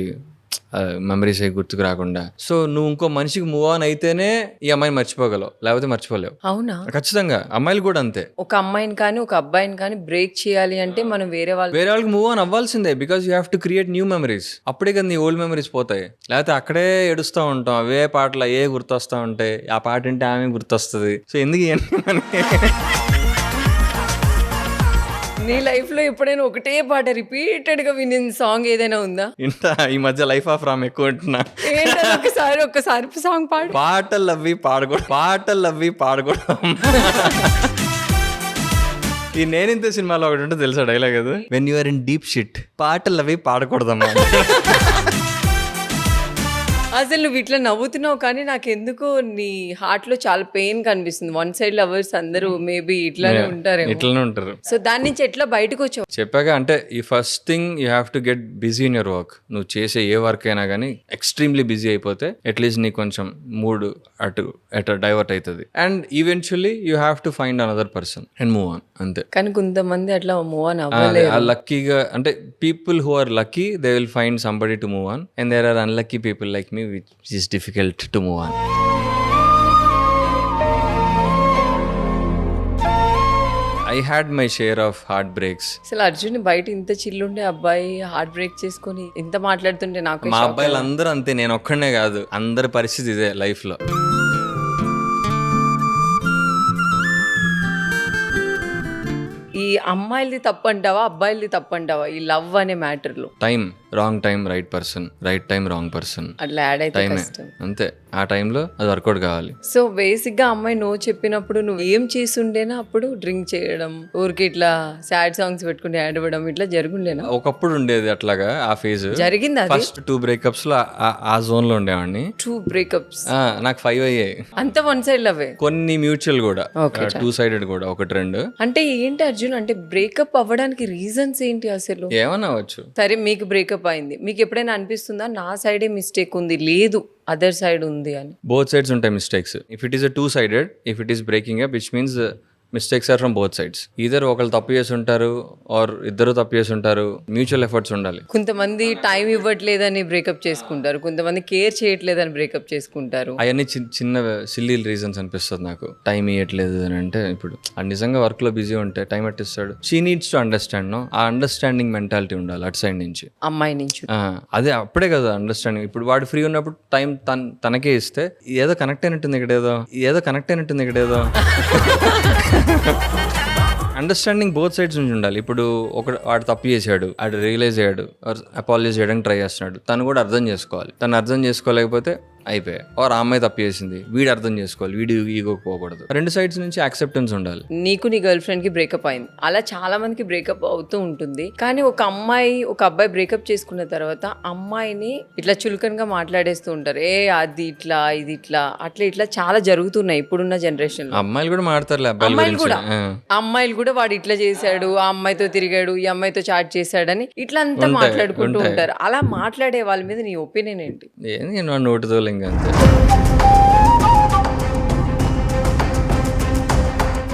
మెమరీస్ అవి గుర్తుకు రాకుండా. సో నువ్వు ఇంకో మనిషికి మూవ్ ఆన్ అయితేనే ఈ అమ్మాయిని మర్చిపోగలవు, లేకపోతే మర్చిపోలేవు. అవునా? ఖచ్చితంగా, అమ్మాయిలు కూడా అంతే. ఒక అమ్మాయిని కానీ ఒక అబ్బాయిని కానీ బ్రేక్ చేయాలి అంటే మనం వేరే వాళ్ళకి మూవ్ ఆన్ అవ్వాల్సిందే, because you have to create new memories. అప్పుడే కదా నీ ఓల్డ్ మెమరీస్ పోతాయి, లేకపోతే అక్కడే ఏడుస్తూ ఉంటాం, అవే పాటలు ఏ గుర్తొస్తూ ఉంటాయి, ఆ పాట అంటే ఆమె గుర్తొస్తుంది. సో ఎందుకు నీ లైఫ్ లో ఎప్పుడైనా ఒకటే పాట రిపీటెడ్ గా వినిన సాంగ్ ఏదైనా ఉందా? ఈ మధ్య లైఫ్ ఆఫ్ రామ్ ఎక్కువ వింటున్నా. ఒక్కసారి సాంగ్ పాటలవి పాడకూడదు. ఈ నేనింతే సినిమాలో ఒకటి ఉంటే తెలుసా డైలాగ్, అది when you are in deep shit పాటలవి పాడకూడదమ్మా. అసలు నువ్వు ఇట్లా నవ్వుతున్నావు కానీ నాకు ఎందుకో నీ హార్ట్ లో చాలా పెయిన్ కనిపిస్తుంది. వన్ సైడ్ లవర్స్ అందరూ మేబీ ఇట్లానే ఉంటారు. సో దాని నుంచి ఎట్లా బయటకు వచ్చావు? చెప్పాక అంటే ఈ first thing you have to get busy in your work. నువ్వు చేసే ఏ వర్క్ అయినా కానీ ఎక్స్ట్రీమ్లీ బిజీ అయిపోతే అట్లీస్ట్ నీకు కొంచెం మూడ్ అటు డైవర్ట్ అవుతుంది. And eventually you have to find another person and move on, అంతే. కానీ కొంతమంది అట్లా మూవ్ ఆన్ అవ్వలేదు. లక్కీగా అంటే people who are lucky they will find somebody to move on, and there are unlucky people like me which is difficult to move on. I had my share of heartbreaks. అసలు అర్జున్ బయట ఇంత చిల్లుండే అబ్బాయి హార్ట్ బ్రేక్ చేసుకొని ఇంత మాట్లాడుతుంటే నాకు మా అబ్బాయిలు అందరూ అంతే, నేను ఒక్కడనే కాదు, అందరి పరిస్థితి ఇదే లైఫ్ లో. ఈ అమ్మాయిలది తప్పంటావా అబ్బాయిలది తప్పంటావా ఈ లవ్ అనే మ్యాటర్ లో? Wrong time right person, right time wrong person, అట్లా యాడ్ అయితే కష్టం. అంతే, ఆ టైంలో అది వర్కౌట్ కావాలి. సో బేసిక్ గా అమ్మాయి నో చెప్పినప్పుడు నువ్వు ఏం చేస్తుండేనా? అప్పుడు డ్రింక్ చేయడం, ఊరికి ఇట్లా సాడ్ సాంగ్స్ పెట్టుకుని ఏడవడం ఇట్లా జరుగుండేనా? ఒకప్పుడు ఉండేది అట్లాగా, ఆ ఫేజ్ జరిగింది. ఫస్ట్ 2 breakups లో ఆ జోన్ లో ఉండేవాడిని. 2 breakups? నాకు 5 అయ్యాయి. అంత వన్ సైడ్ లవ్? కొన్ని మ్యూచువల్ కూడా, 2-sided కూడా, 1-2. అంటే ఏంటి అర్జున్, అంటే బ్రేకప్ అవ్వడానికి రీజన్స్ ఏంటి అసలు? ఏమన్నా అవ్వచ్చు. సరే మీకు బ్రేకప్ అయింది, మీకు ఎప్పుడైనా అనిపిస్తుందా నా సైడే మిస్టేక్ ఉంది, లేదు అదర్ సైడ్ ఉంది అని? బోత్ సైడ్స్ ఉంటాయి mistakes. If it is a 2-sided, if it is breaking up, which means mistakes are from both sides. Either ఒకళ్ళు తప్పు చేసి ఉంటారు ఆర్ ఇద్దరు తప్పు చేసి ఉంటారు. మ్యూచువల్ ఎఫర్ట్స్ ఉండాలి. కొంతమంది టైం ఇవ్వట్లేదని బ్రేకప్ చేసుకుంటారు, కొంతమంది కేర్ చేయట్లేదని బ్రేకప్ చేసుకుంటారు. అవన్నీ చిన్న సిల్లీ రీజన్స్ అనిపిస్తుంది నాకు. టైం ఇవ్వట్లేదు అని అంటే ఇప్పుడు నిజంగా వర్క్ లో బిజీ ఉంటే టైం ఎట్టిస్తాడు. She needs to understand. ఆ అండర్స్టాండింగ్ మెంటాలిటీ ఉండాలి అటు సైడ్ నుంచి, అమ్మాయి నుంచి. అదే అప్పుడే కదా అండర్స్టాండింగ్. ఇప్పుడు వాడు ఫ్రీ ఉన్నప్పుడు టైం తనకే ఇస్తే ఏదో కనెక్ట్ అయినట్టుంది ఇక్కడేదో అండర్స్టాండింగ్ బోత్ సైడ్స్ నుంచి ఉండాలి. ఇప్పుడు వాడు తప్పు చేశాడు, వాడు రియలైజ్ అయ్యాడు, అపాలజైజ్ చేయడానికి ట్రై చేస్తున్నాడు, తను కూడా అర్థం చేసుకోవాలి. తను అర్థం చేసుకోలేకపోతే అయిపోయాయి. ఆ అమ్మాయి తప్పు చేసింది, వీడు అర్థం చేసుకోవాలి, వీడు ఈగోకి పోకూడదు. రెండు సైడ్స్ నుంచి యాక్సెప్టెన్స్ ఉండాలి. నీకు నీ గర్ల్ ఫ్రెండ్ కి బ్రేకప్ అయింది, అలా చాలా మందికి బ్రేకప్ అవుతూ ఉంటుంది. కానీ ఒక అబ్బాయి బ్రేకప్ చేసుకున్న తర్వాత అమ్మాయిని ఇట్లా చులకనగా మాట్లాడేస్తూ ఉంటారు. అది ఇట్లా, ఇది ఇట్లా, ఇట్లా చాలా జరుగుతున్నాయి ఇప్పుడున్న జనరేషన్ లో. అమ్మాయిలు కూడా మాడతారులే, అమ్మాయిలు కూడా వాడు ఇట్లా చేశాడు, ఆ అమ్మాయితో తిరిగాడు, ఈ అమ్మాయితో చాట్ చేశాడని ఇట్లా అంతా మాట్లాడుకుంటూ ఉంటారు. అలా మాట్లాడే వాళ్ళ మీద నీ ఒపీనియన్ ఏంటి? నేను నోటితో అంతే.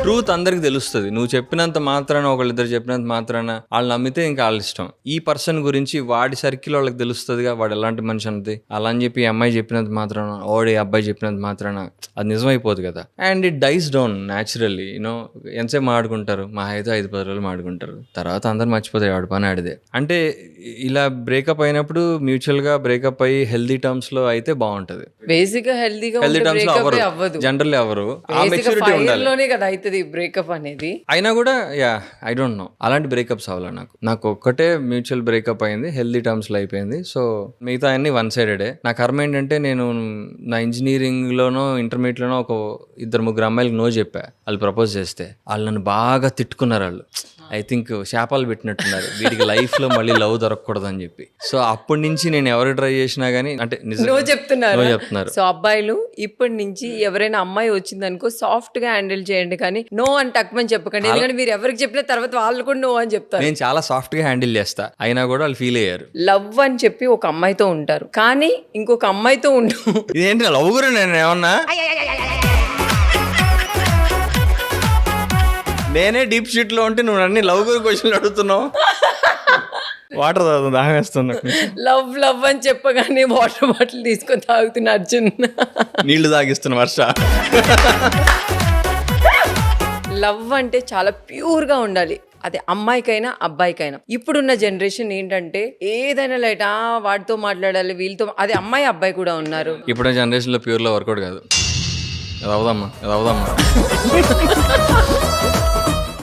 ట్రూత్ అందరికి తెలుస్తుంది. నువ్వు చెప్పినంత మాత్రాన, ఒకళ్ళిద్దరు చెప్పినంత మాత్రాన వాళ్ళు నమ్మితే ఇంకా వాళ్ళ ఇష్టం. ఈ పర్సన్ గురించి వాడి సర్కిల్ వాళ్ళకి తెలుస్తుందిగా, వాడు ఎలాంటి మనిషి అన్నది. అలా అని చెప్పి ఈ అమ్మాయి చెప్పినంత మాత్రాన, ఓడి అబ్బాయి చెప్పినంత మాత్రాన అది నిజమైపోదు కదా. And it dies down naturally. ఎంతసేపు మాడుకుంటారు, మా అయితే 5-10 రోజులు మాడుకుంటారు, తర్వాత అందరు మర్చిపోతాయి, వాడి పని ఆడిదే. అంటే ఇలా బ్రేకప్ అయినప్పుడు మ్యూచువల్ గా బ్రేకప్ అయ్యి హెల్దీ టర్మ్స్ లో అయితే బాగుంటది. బేసిక్ గా హెల్దీ టర్మ్స్ లో అవ్వదు, జనరల్లీ అవ్వరు. ఆ మెచ్యూరిటీ ఉండాలి. బ్రేకప్ అనేది అయినా కూడా ఐ డోంట్ నో అలాంటి బ్రేకప్స్ అవ్వాలి. నాకు ఒక్కటే మ్యూచువల్ బ్రేకప్ అయింది, హెల్దీ టర్మ్స్ లో అయిపోయింది. సో మిగతా అన్ని 1 సైడెడే. నా కర్మ ఏంటంటే నేను నా ఇంజనీరింగ్ లోనో ఇంటర్మీడియట్ లోనో ఒక 2-3 అమ్మాయిలకు నో చెప్పా. వాళ్ళు ప్రపోజ్ చేస్తే వాళ్ళు నన్ను బాగా తిట్టుకున్నారు. వాళ్ళు ఐ థింక్ శాపాలు పెట్టినట్టున్నారు, వీడికి లైఫ్ లో మళ్ళీ లవ్ దొరకకూడదు అని చెప్పి. సో అప్పటి నుంచి నేను ఎవరు ట్రై చేసినా గానీ అంటే చెప్తున్నారు. సో అబ్బాయిలు ఇప్పటి నుంచి ఎవరైనా అమ్మాయి వచ్చిందనుకో సాఫ్ట్ గా హ్యాండిల్ చేయండి, కానీ నో అని టక్మని చెప్పకండి. ఎందుకంటే మీరు ఎవరికి చెప్పిన తర్వాత వాళ్ళు కూడా నో అని చెప్తారు. నేను చాలా సాఫ్ట్ గా హ్యాండిల్ చేస్తా, అయినా కూడా వాళ్ళు ఫీల్ అయ్యారు. లవ్ అని చెప్పి ఒక అమ్మాయితో ఉంటారు, కానీ ఇంకొక అమ్మాయితో ఉండవు. ఇదేంటి లవ్ గురి? నేను ఏమన్నా నేనే డీప్ షీట్ లో ఉంటే నువ్వు అన్ని లవ్ గురి క్వశ్చన్లు అడుగుతున్నావు. వాటర్ తాగేస్తున్నా. లవ్ అని చెప్పగానే వాటర్ బాటిల్ తీసుకొని తాగుతున్నా అర్జున్. నీళ్లు తాగిస్తున్నా వర్ష. లవ్ అంటే చాలా ప్యూర్ గా ఉండాలి, అది అమ్మాయికైనా అబ్బాయికైనా. ఇప్పుడున్న జనరేషన్ ఏంటంటే ఏదైనా లైట్ వాడితో మాట్లాడాలి, వీళ్ళతో. అది అమ్మాయి అబ్బాయి కూడా ఉన్నారు. ఇప్పుడున్న జనరేషన్ లో ప్యూర్ లో వర్కౌట్ కాదు. అది అవుదమ్మా.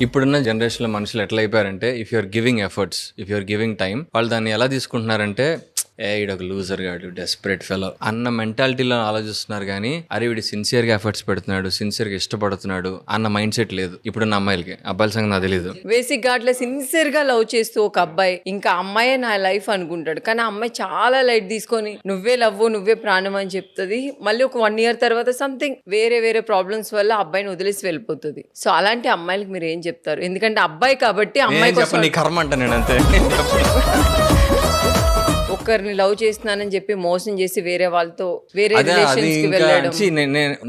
ఇప్పుడున్న జనరేషన్లో మనుషులు ఎట్లా అయిపోయారంటే, if you're giving efforts, if you're giving time, వాళ్ళు దాన్ని ఎలా తీసుకుంటున్నారంటే ఈడొక లూజర్ గాడు, డెస్పరేట్ ఫెలో అన్న మెంటాలిటీలో ఆలోచిస్తున్నారు. కానీ అరే వీడు సిన్సియర్ గా ఎఫర్ట్స్ పెడుతున్నాడు, సిన్సియర్ గా ఇష్టపడుతున్నాడు అన్న మైండ్ సెట్ లేదు ఇప్పుడున్న అమ్మాయిలకి. అబ్బాయిల సంగతి నాకు తెలీదు. బేసిక్ గా అట్లా సిన్సియర్ గా లవ్ చేస్తూ ఒక అబ్బాయి ఇంకా అమ్మాయే నా లైఫ్ అనుకుంటాడు, కానీ ఆ అమ్మాయి చాలా లైట్ తీసుకొని నువ్వే లవ్, నువ్వే ప్రాణం అని చెప్తుంది. మళ్ళీ ఒక 1 year తర్వాత సంథింగ్ వేరే ప్రాబ్లమ్స్ వల్ల అబ్బాయిని వదిలేసి వెళ్ళిపోతుంది. సో అలాంటి అమ్మాయిలకి మీరు ఏం చెప్తారు? ఎందుకంటే అబ్బాయి కాబట్టి అమ్మాయి కోసం కర్మ అంట. నేను అంతే, ఒకరిని లవ్ చేస్తున్నానని చెప్పి మోసం చేసి వేరే వాళ్ళతో వేరే రిలేషన్స్ కి వెళ్ళడం.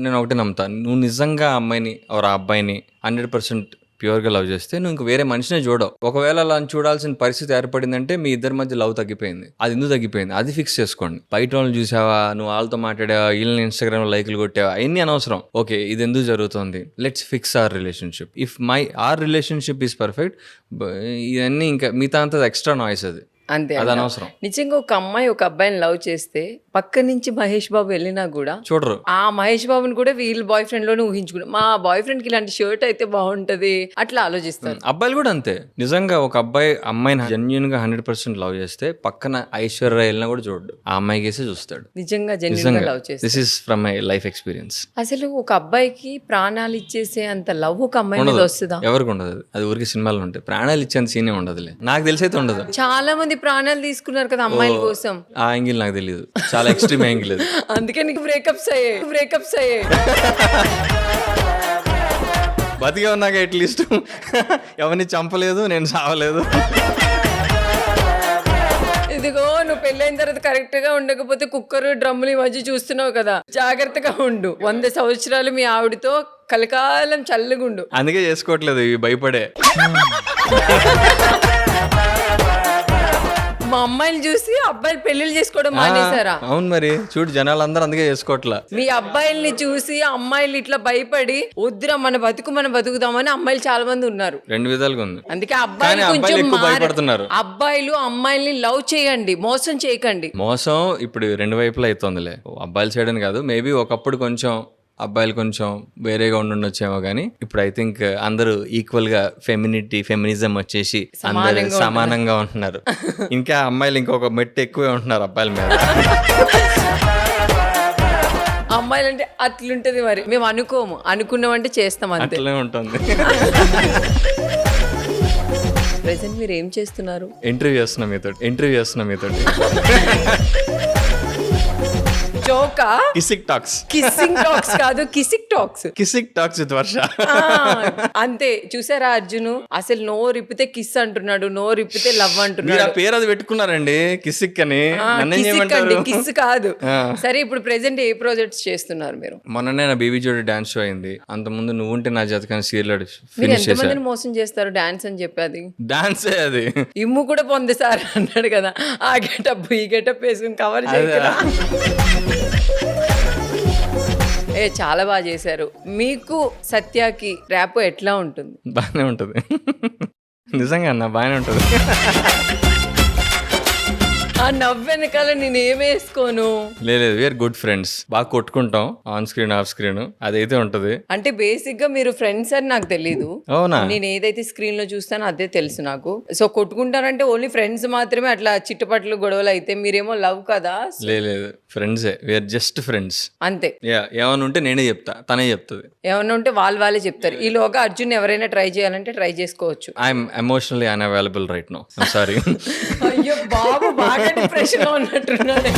నేను ఒకటి నమ్ముతాను, నువ్వు నిజంగా అమ్మాయిని ఆ అబ్బాయిని 100% ప్యూర్గా లవ్ చేస్తే నువ్వు ఇంక వేరే మనిషినే చూడవు. ఒకవేళ అలా చూడాల్సిన పరిస్థితి ఏర్పడిందంటే మీ ఇద్దరి మధ్య లవ్ తగ్గిపోయింది. అది ఎందుకు తగ్గిపోయింది అది ఫిక్స్ చేసుకోండి. బయట వాళ్ళని చూసావా, నువ్వు వాళ్ళతో మాట్లాడావా, వీళ్ళని ఇన్స్టాగ్రామ్ లైక్లు కొట్టావా, అన్ని అనవసరం. ఓకే ఇది ఎందుకు జరుగుతుంది, let's fix our relationship. If our relationship is perfect, ఇవన్నీ ఇంకా మిగతా అంతా ఎక్స్ట్రా నాయిస్. అది అంతే, అది అనవసరం. నిజంగా ఒక అమ్మాయి ఒక అబ్బాయిని లవ్ చేస్తే పక్క నుంచి మహేష్ బాబు వెళ్ళినా కూడా చూడరు. ఆ మహేష్ బాబుని కూడా వీళ్ళ బాయ్ ఫ్రెండ్ లోనే ఊహించుకున్నారు. మా బాయ్ ఫ్రెండ్ కి ఇలాంటి షర్ట్ అయితే బాగుంటది అట్లా ఆలోచిస్తారు. అబ్బాయిలు కూడా అంతే. నిజంగా ఒక అబ్బాయి అమ్మాయిని జెన్యూన్ గా 100% లవ్ చేస్తే పక్కన ఐశ్వర్య వెళ్ళినా కూడా చూడడు, ఆ అమ్మాయికి వేసే చూస్తాడు. నిజంగా జెన్యూన్ గా లవ్ చేస్తే. This is from my life experience. అసలు ఒక అబ్బాయికి ప్రాణాలు ఇచ్చేసే అంత లవ్ ఒక అమ్మాయి మీద వస్తుందా? ఎవరికి ఉండదు. అది ఊరికి సినిమాలు ఉంటాయి, ప్రాణాలు ఇచ్చేంత సీనే ఉండదులే. నాకు తెలిసి అయితే ఉండదు. చాలా మంది ప్రాణాలు తీసుకున్నారు కదా అమ్మాయిల కోసం. ఆ యాంగిల్ నాకు తెలియదు, చాలా ఎక్స్ట్రీమ్ యాంగిల్ అది. అందుకే నీకు బ్రేకప్స్ అయ్యాయి. బతిగా ఉన్నాక అట్లీస్ట్ ఎవరిని చంపలేదు, నేను సావలేదు. ఇదిగో నువ్వు పెళ్ళైన తర్వాత కరెక్ట్ గా ఉండకపోతే కుక్కర్ డ్రమ్ములు ఈ మధ్య చూస్తున్నావు కదా, జాగ్రత్తగా ఉండు. 100 సంవత్సరాలు మీ ఆవిడతో కలకాలం చల్లగుండు. అందుకే చేసుకోవట్లేదు ఇవి భయపడే. మా అమ్మాయిలు చూసి అబ్బాయిలు పెళ్లిళ్ళు చేసుకోవడం మానేశారా? అవును మరి చూడు, జనాలందరూ అందుకే చేసుకోవట్లా. మీ అబ్బాయిల్ని చూసి అమ్మాయిలు ఇట్లా భయపడి వద్దురా మన బతుకుదామని అమ్మాయిలు చాలా మంది ఉన్నారు. 2 విధాలుగా ఉంది. అందుకే అబ్బాయిలు కానీ అబ్బాయిలు కొంచెం ఎక్కువ భయపడుతున్నారు. అబ్బాయిలు అమ్మాయిల్ని లవ్ చేయండి, మోసం చేయకండి. మోసం ఇప్పుడు 2 వైపులా అవుతుందిలే, అబ్బాయిల సైడ్ అని కాదు. మేబీ ఒకప్పుడు కొంచెం అబ్బాయిలు కొంచెం వేరేగా ఉండుండొచ్చేమో, కానీ ఇప్పుడు ఐ థింక్ అందరూ ఈక్వల్ గా ఫెమినిజం వచ్చేసి అందరూ సమానంగా ఉంటున్నారు. ఇంకా అమ్మాయిలు ఇంకొక మెట్టు ఎక్కువే ఉంటున్నారు అబ్బాయిల మీద. అమ్మాయిలు అంటే అట్లుంటది మరి, మేము అనుకోము, అనుకున్నామంటే చేస్తాం అంతే. అట్లనే ఉంటుంది. ప్రెసెంట్ మీరు ఏం చేస్తున్నారు? ఇంటర్వ్యూ చేస్తున్నా మీతో. జోకా? కిసిక్ టాక్స్ కాదు, కిసిక్ టాక్స్ విత్ వర్ష. అంతే. చూసారా అర్జున్, అసలు నో రిప్పితే కిస్ అంటున్నాడు, నో రిప్పితే లవ్ అంటున్నాడు. మీరు ఆ పేరు అది పెట్టుకున్నారండి, కిసిక్ అని. కిస్ కాదు. సరే, ఇప్పుడు ప్రెసెంట్ ఏ ప్రాజెక్ట్స్ చేస్తున్నారు మీరు? మొన్ననే నా బేబీ జోడి డాన్స్ షో అయింది. అంత ముందు నువ్వుంటే నా జతకాని సీరియల్ మీరు ఫినిష్ చేశాను. ఎంతమందిని మోసం చేస్తారు డాన్స్ అని చెప్పి? డాన్సే అది. ఇమ్ము కూడా పొంది సార్ అన్నాడు కదా, ఆ గెటప్ ఈ గెటప్ వేసుకుని కవర్ చేయరా? చాలా బాగా చేశారు. మీకు సత్యాకి ర్యాప్ ఎట్లా ఉంటుంది? బాగానే ఉంటుంది. నిజంగా అన్న బాగానే ఉంటుంది. ఆ నవ్వు వెనకాల నేను ఏమేసుకోను. లేదు, వీఆర్ గుడ్ ఫ్రెండ్స్. బాగా కొట్టుకుంటాం ఆన్ స్క్రీన్ ఆఫ్ స్క్రీన్, అదైతే ఉంటది. అంటే బేసిక్ గా మీరు ఫ్రెండ్స్ అని నాకు తెలీదు. అవునా? నేను ఏదైతే స్క్రీన్ లో చూస్తానో అదే తెలుసు నాకు. సో కొట్టుకుంటారంటే ఓన్లీ ఫ్రెండ్స్ మాత్రమే, అట్లా చిట్టుపట్లు గొడవలు అయితే మీరేమో లవ్ కదా? లేదు, ఫ్రెండ్సే, వీఆర్ జస్ట్ ఫ్రెండ్స్ అంతే. ఏమన్నా ఉంటే నేనే చెప్తా, తనే చెప్తుంది. ఏమన్నా ఉంటే వాళ్ళే చెప్తారు. ఈలోగా అర్జున్ ఎవరైనా ట్రై చేయాలంటే ట్రై చేసుకోవచ్చు. I'm emotionally unavailable right now. I'm sorry. అయ్యో బాబు, బాగా డిప్రెషన్ లో ఉన్నట్టున్నాడు.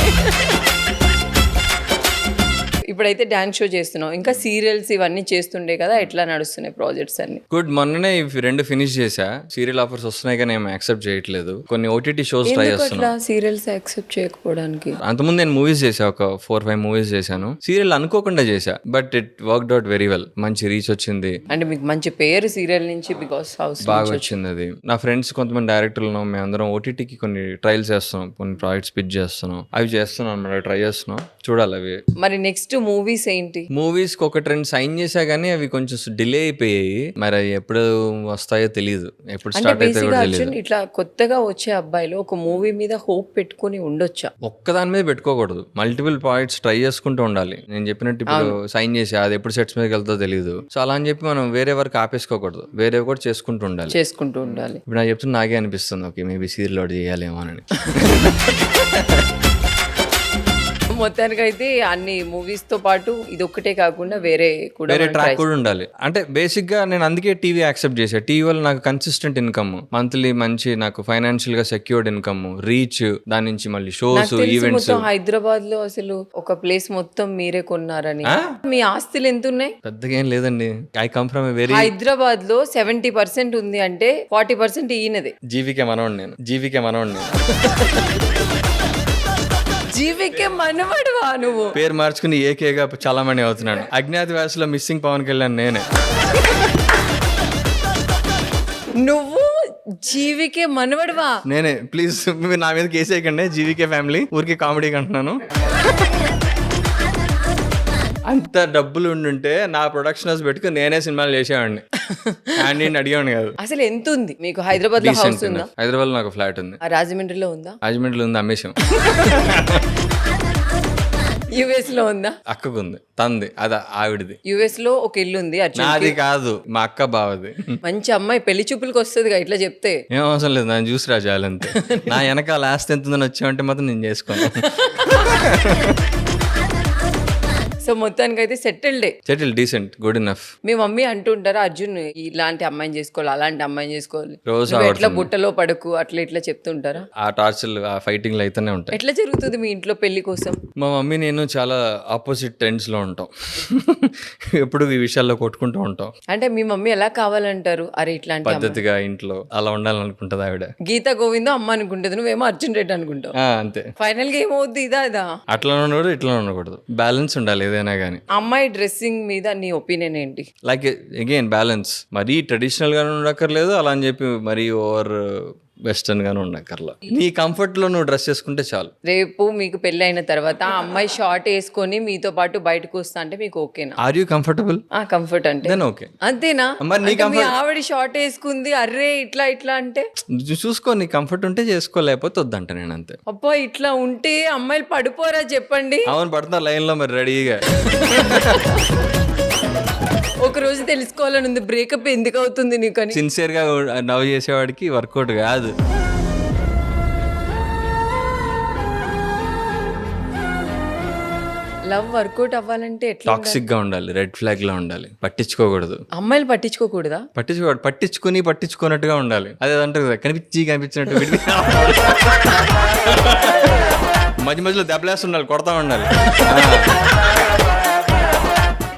ఇప్పుడైతే డాన్స్ షో చేస్తున్నావు, ఇంకా సీరియల్స్ ఇవన్నీ చేస్తుండే కదా, ఎట్లా నడుస్తున్నాయి ప్రాజెక్ట్స్ అన్ని? గుడ్. మొన్ననే 2 ఫినిష్ చేశా. సీరియల్ ఆఫర్స్ వస్తున్నాయి కానీ ఏం యాక్సెప్ట్ చేయట్లేదు. కొన్ని ఓటీటీ షోస్ ట్రై చేస్తున్నా. సీరియల్స్ యాక్సెప్ట్ చేయకపోవడానికి? అంతకుముందు నేను మూవీస్ చేశా, ఒక 4-5 మూవీస్ చేశాను. సీరియల్ అనుకోకుండా చేశా, but it worked out very well. మంచి రీచ్ వచ్చింది. అంటే మీకు మంచి పేరు సీరియల్ నుంచి, బిగ్ బాస్ హౌస్ బాగా వచ్చింది. అది నా ఫ్రెండ్స్ కొంతమంది డైరెక్టర్లు ఉన్నాం, మేము అందరం ఓటీటీకి కొన్ని ట్రయల్స్ చేస్తున్నాం, కొన్ని ప్రాజెక్ట్స్ పిచ్ చేస్తున్నాం. అవి చేస్తున్నాం అన్నమాట, ట్రై చేస్తున్నాం. చూడాలి అవి. మరి నెక్స్ట్ మూవీస్ ఏంటి? మూవీస్ కి ఒక ట్రెండ్ సైన్ చేశా కానీ అవి కొంచెం డిలే అయిపోయాయి. మరి అవి ఎప్పుడు వస్తాయో తెలియదు, ఎప్పుడు స్టార్ట్ అయితే కూడా తెలియదు. ఇట్లా కొత్తగా వచ్చే అబ్బాయిలు ఒక మూవీ మీద హోప్ పెట్టుకుని ఉండొచ్చా? ఒక్కదాని మీద పెట్టుకోకూడదు, మల్టిపుల్ ప్రాజెక్ట్స్ ట్రై చేసుకుంటూ ఉండాలి. నేను చెప్పినట్టు ఇప్పుడు సైన్ చేసి అది ఎప్పుడు సెట్స్ మీదకి వెళ్తుందో తెలియదు. సో అలా అని చెప్పి మనం వేరే వరకు ఆపేసుకోకూడదు, వేరే కూడా చేసుకుంటూ ఉండాలి. ఇప్పుడు నాకు చెప్తున్నా నాకే అనిపిస్తుంది, ఓకే మేబీ సీరియల్ ఒకటి చేయాలేమో అని. మొత్తానికి అయితే అన్ని మూవీస్ తో పాటు ఇది ఒక్కటే కాకుండా వేరే ట్రాక్ కూడా ఉండాలి. అంటే బేసిక్ గా నేను అందుకే టీవీ యాక్సెప్ట్ చేశా. టీవీ వల్ల నాకు కన్సిస్టెంట్ ఇన్కమ్, మంత్లీ మంచి నాకు ఫైనాన్షియల్ గా సెక్యూర్డ్ ఇన్కమ్, రీచ్, దాని నుంచి మళ్ళీ షోస్, ఈవెంట్స్. హైదరాబాద్ లో అసలు ఒక ప్లేస్ మొత్తం మీరే కొన్నారని. మీ ఆస్తులు ఎంత ఉన్నాయి? పెద్దగా ఏం లేదండి. I come from very. Hyderabad లో 70% ఉంది అంటే 40% ఈయనదే. జీవికే మనవాడు నేను. జీవికే మనవడువా నువ్వు? పేరు మార్చుకుని ఏకేగా చాలా మంది అవుతున్నాడు. అజ్ఞాతవాసిలో మిస్సింగ్ పవన్ కళ్యాణ్ నేనే. నువ్వు జీవికే మనవడువా? నేనే. ప్లీజ్ మీరు నా మీద కేసేయకండి. జీవికే ఫ్యామిలీ ఊరికి కామెడీకి అంటున్నాను. అంత డబ్బులు ఉండుంటే నా ప్రొడక్షన్ హౌస్ పెట్టుకుని నేనే సినిమాలు చేసేవాడిని. అండ్ నేను అడిగాను కాదు. అసలు ఎంత ఉంది మీకు హైదరాబాద్ లో? హౌస్ ఉందా? హైదరాబాద్ లో నాకు ఫ్లాట్ ఉంది. రాజమండ్రిలో ఉందా? రాజమండ్రిలో ఉంది, అమ్మేశాం. యుఎస్ లో ఉందా? అక్కకు ఉంది, తంది, అది ఆవిడది. యుఎస్ లో ఒక ఇల్లు ఉంది. నాది కాదు, మా అక్క బావది. మంచి అమ్మాయి పెళ్లి చూపులకు వస్తుంది ఇట్లా చెప్తే. ఏం అవసరం లేదు, నన్ను చూసి రాజాలంతే. నా వెనకాల ఆస్తి ఎంత ఉందని వచ్చామంటే మాత్రం నేను చేసుకోను. సో మొత్తానికి అయితే సెటిల్డే. Settle, decent, good enough. మీ మమ్మీ అంటుంటారా అర్జున్ ఇలాంటి అమ్మాయిని చేసుకోవాలి, అలాంటి అమ్మాయిని చేసుకోవాలి, రోజు నువ్వు ఎట్లా బుట్టలో పడకు అట్లా ఇట్లా చెప్తుంటారా? ఆ టార్చర్లు, ఆ ఫైటింగ్లు అయితేనే ఉంటాయి. ఎట్లా జరుగుతుంది మీ ఇంట్లో పెళ్లి కోసం? మా మమ్మీ నేను చాలా ఆపోజిట్ ట్రెండ్స్ లో ఉంటాం. ఎప్పుడు ఈ విషయాల్లో కొట్టుకుంటూ ఉంటాం. అంటే మీ మమ్మీ ఎలా కావాలంటారు? అరే ఇట్లాంటి పద్ధతిగా ఇంట్లో అలా ఉండాలనుకుంటది ఆవిడ. గీతా గోవిందో అమ్మ అనుకుంటుంది, నువ్వేమో అర్జున్ రెడ్డి అనుకుంటావు. అంతే. ఫైనల్ గా ఏమవుద్ది ఇదా? అట్లా ఉండకూడదు, ఇట్లా ఉండకూడదు, బ్యాలెన్స్ ఉండాలి ఏదైనా కానీ. అమ్మాయి డ్రెస్సింగ్ మీద నీ ఒపీనియన్ ఏంటి? Like again balance. మరీ ట్రెడిషనల్ గానే ఉండక్కర్లేదు, అలా అని చెప్పి మరీ ఓవర్ వెస్టర్న్ గానే ఉండక్కర్లా. నీ కంఫర్ట్ లో నువ్వు డ్రెస్ చేసుకుంటే చాలు. రేపు మీకు పెళ్లి అయిన తర్వాత ఆ అమ్మాయి షార్ట్ వేసుకొని మీతో పాటు బయటకు వస్తా అంటే మీకు ఓకేనా? Are you comfortable? కంఫర్ట్ అంటే దెన్ ఓకే. అంతేనా? మరి నీ అంటే మీ ఆవిడ షార్ట్ వేసుకుంది, అర్రే ఇట్లా ఇట్లా అంటే చూసుకో, నీ కంఫర్ట్ ఉంటే చేసుకో, లేకపోతే వద్దంట నేను అంతే. అబ్బా ఇట్లా ఉంటే అమ్మాయిలు పడిపోరా చెప్పండి? అవును, పడుతున్నా లైన్ లో మరి రెడీగా. ఒక రోజు తెలుసుకోవాలని ఉంది, బ్రేకప్ ఎందుకు అవుతుంది నీకు అని. సిన్సియర్ గా నవ్వు చేసేవాడికి వర్కౌట్ కాదు. లవ్ వర్కౌట్ అవ్వాలంటే ఎట్లా? టాక్సిక్ గా ఉండాలి, రెడ్ ఫ్లాగ్ లా ఉండాలి, పట్టించుకోకూడదు. అమ్మాయిలు పట్టించుకోకూడదా? పట్టించుకున్నట్టుగా ఉండాలి. అదే అంటారు కదా, కనిపించినట్టు మధ్య మధ్యలో దెబ్బలేసి ఉండాలి, కొడతా ఉండాలి.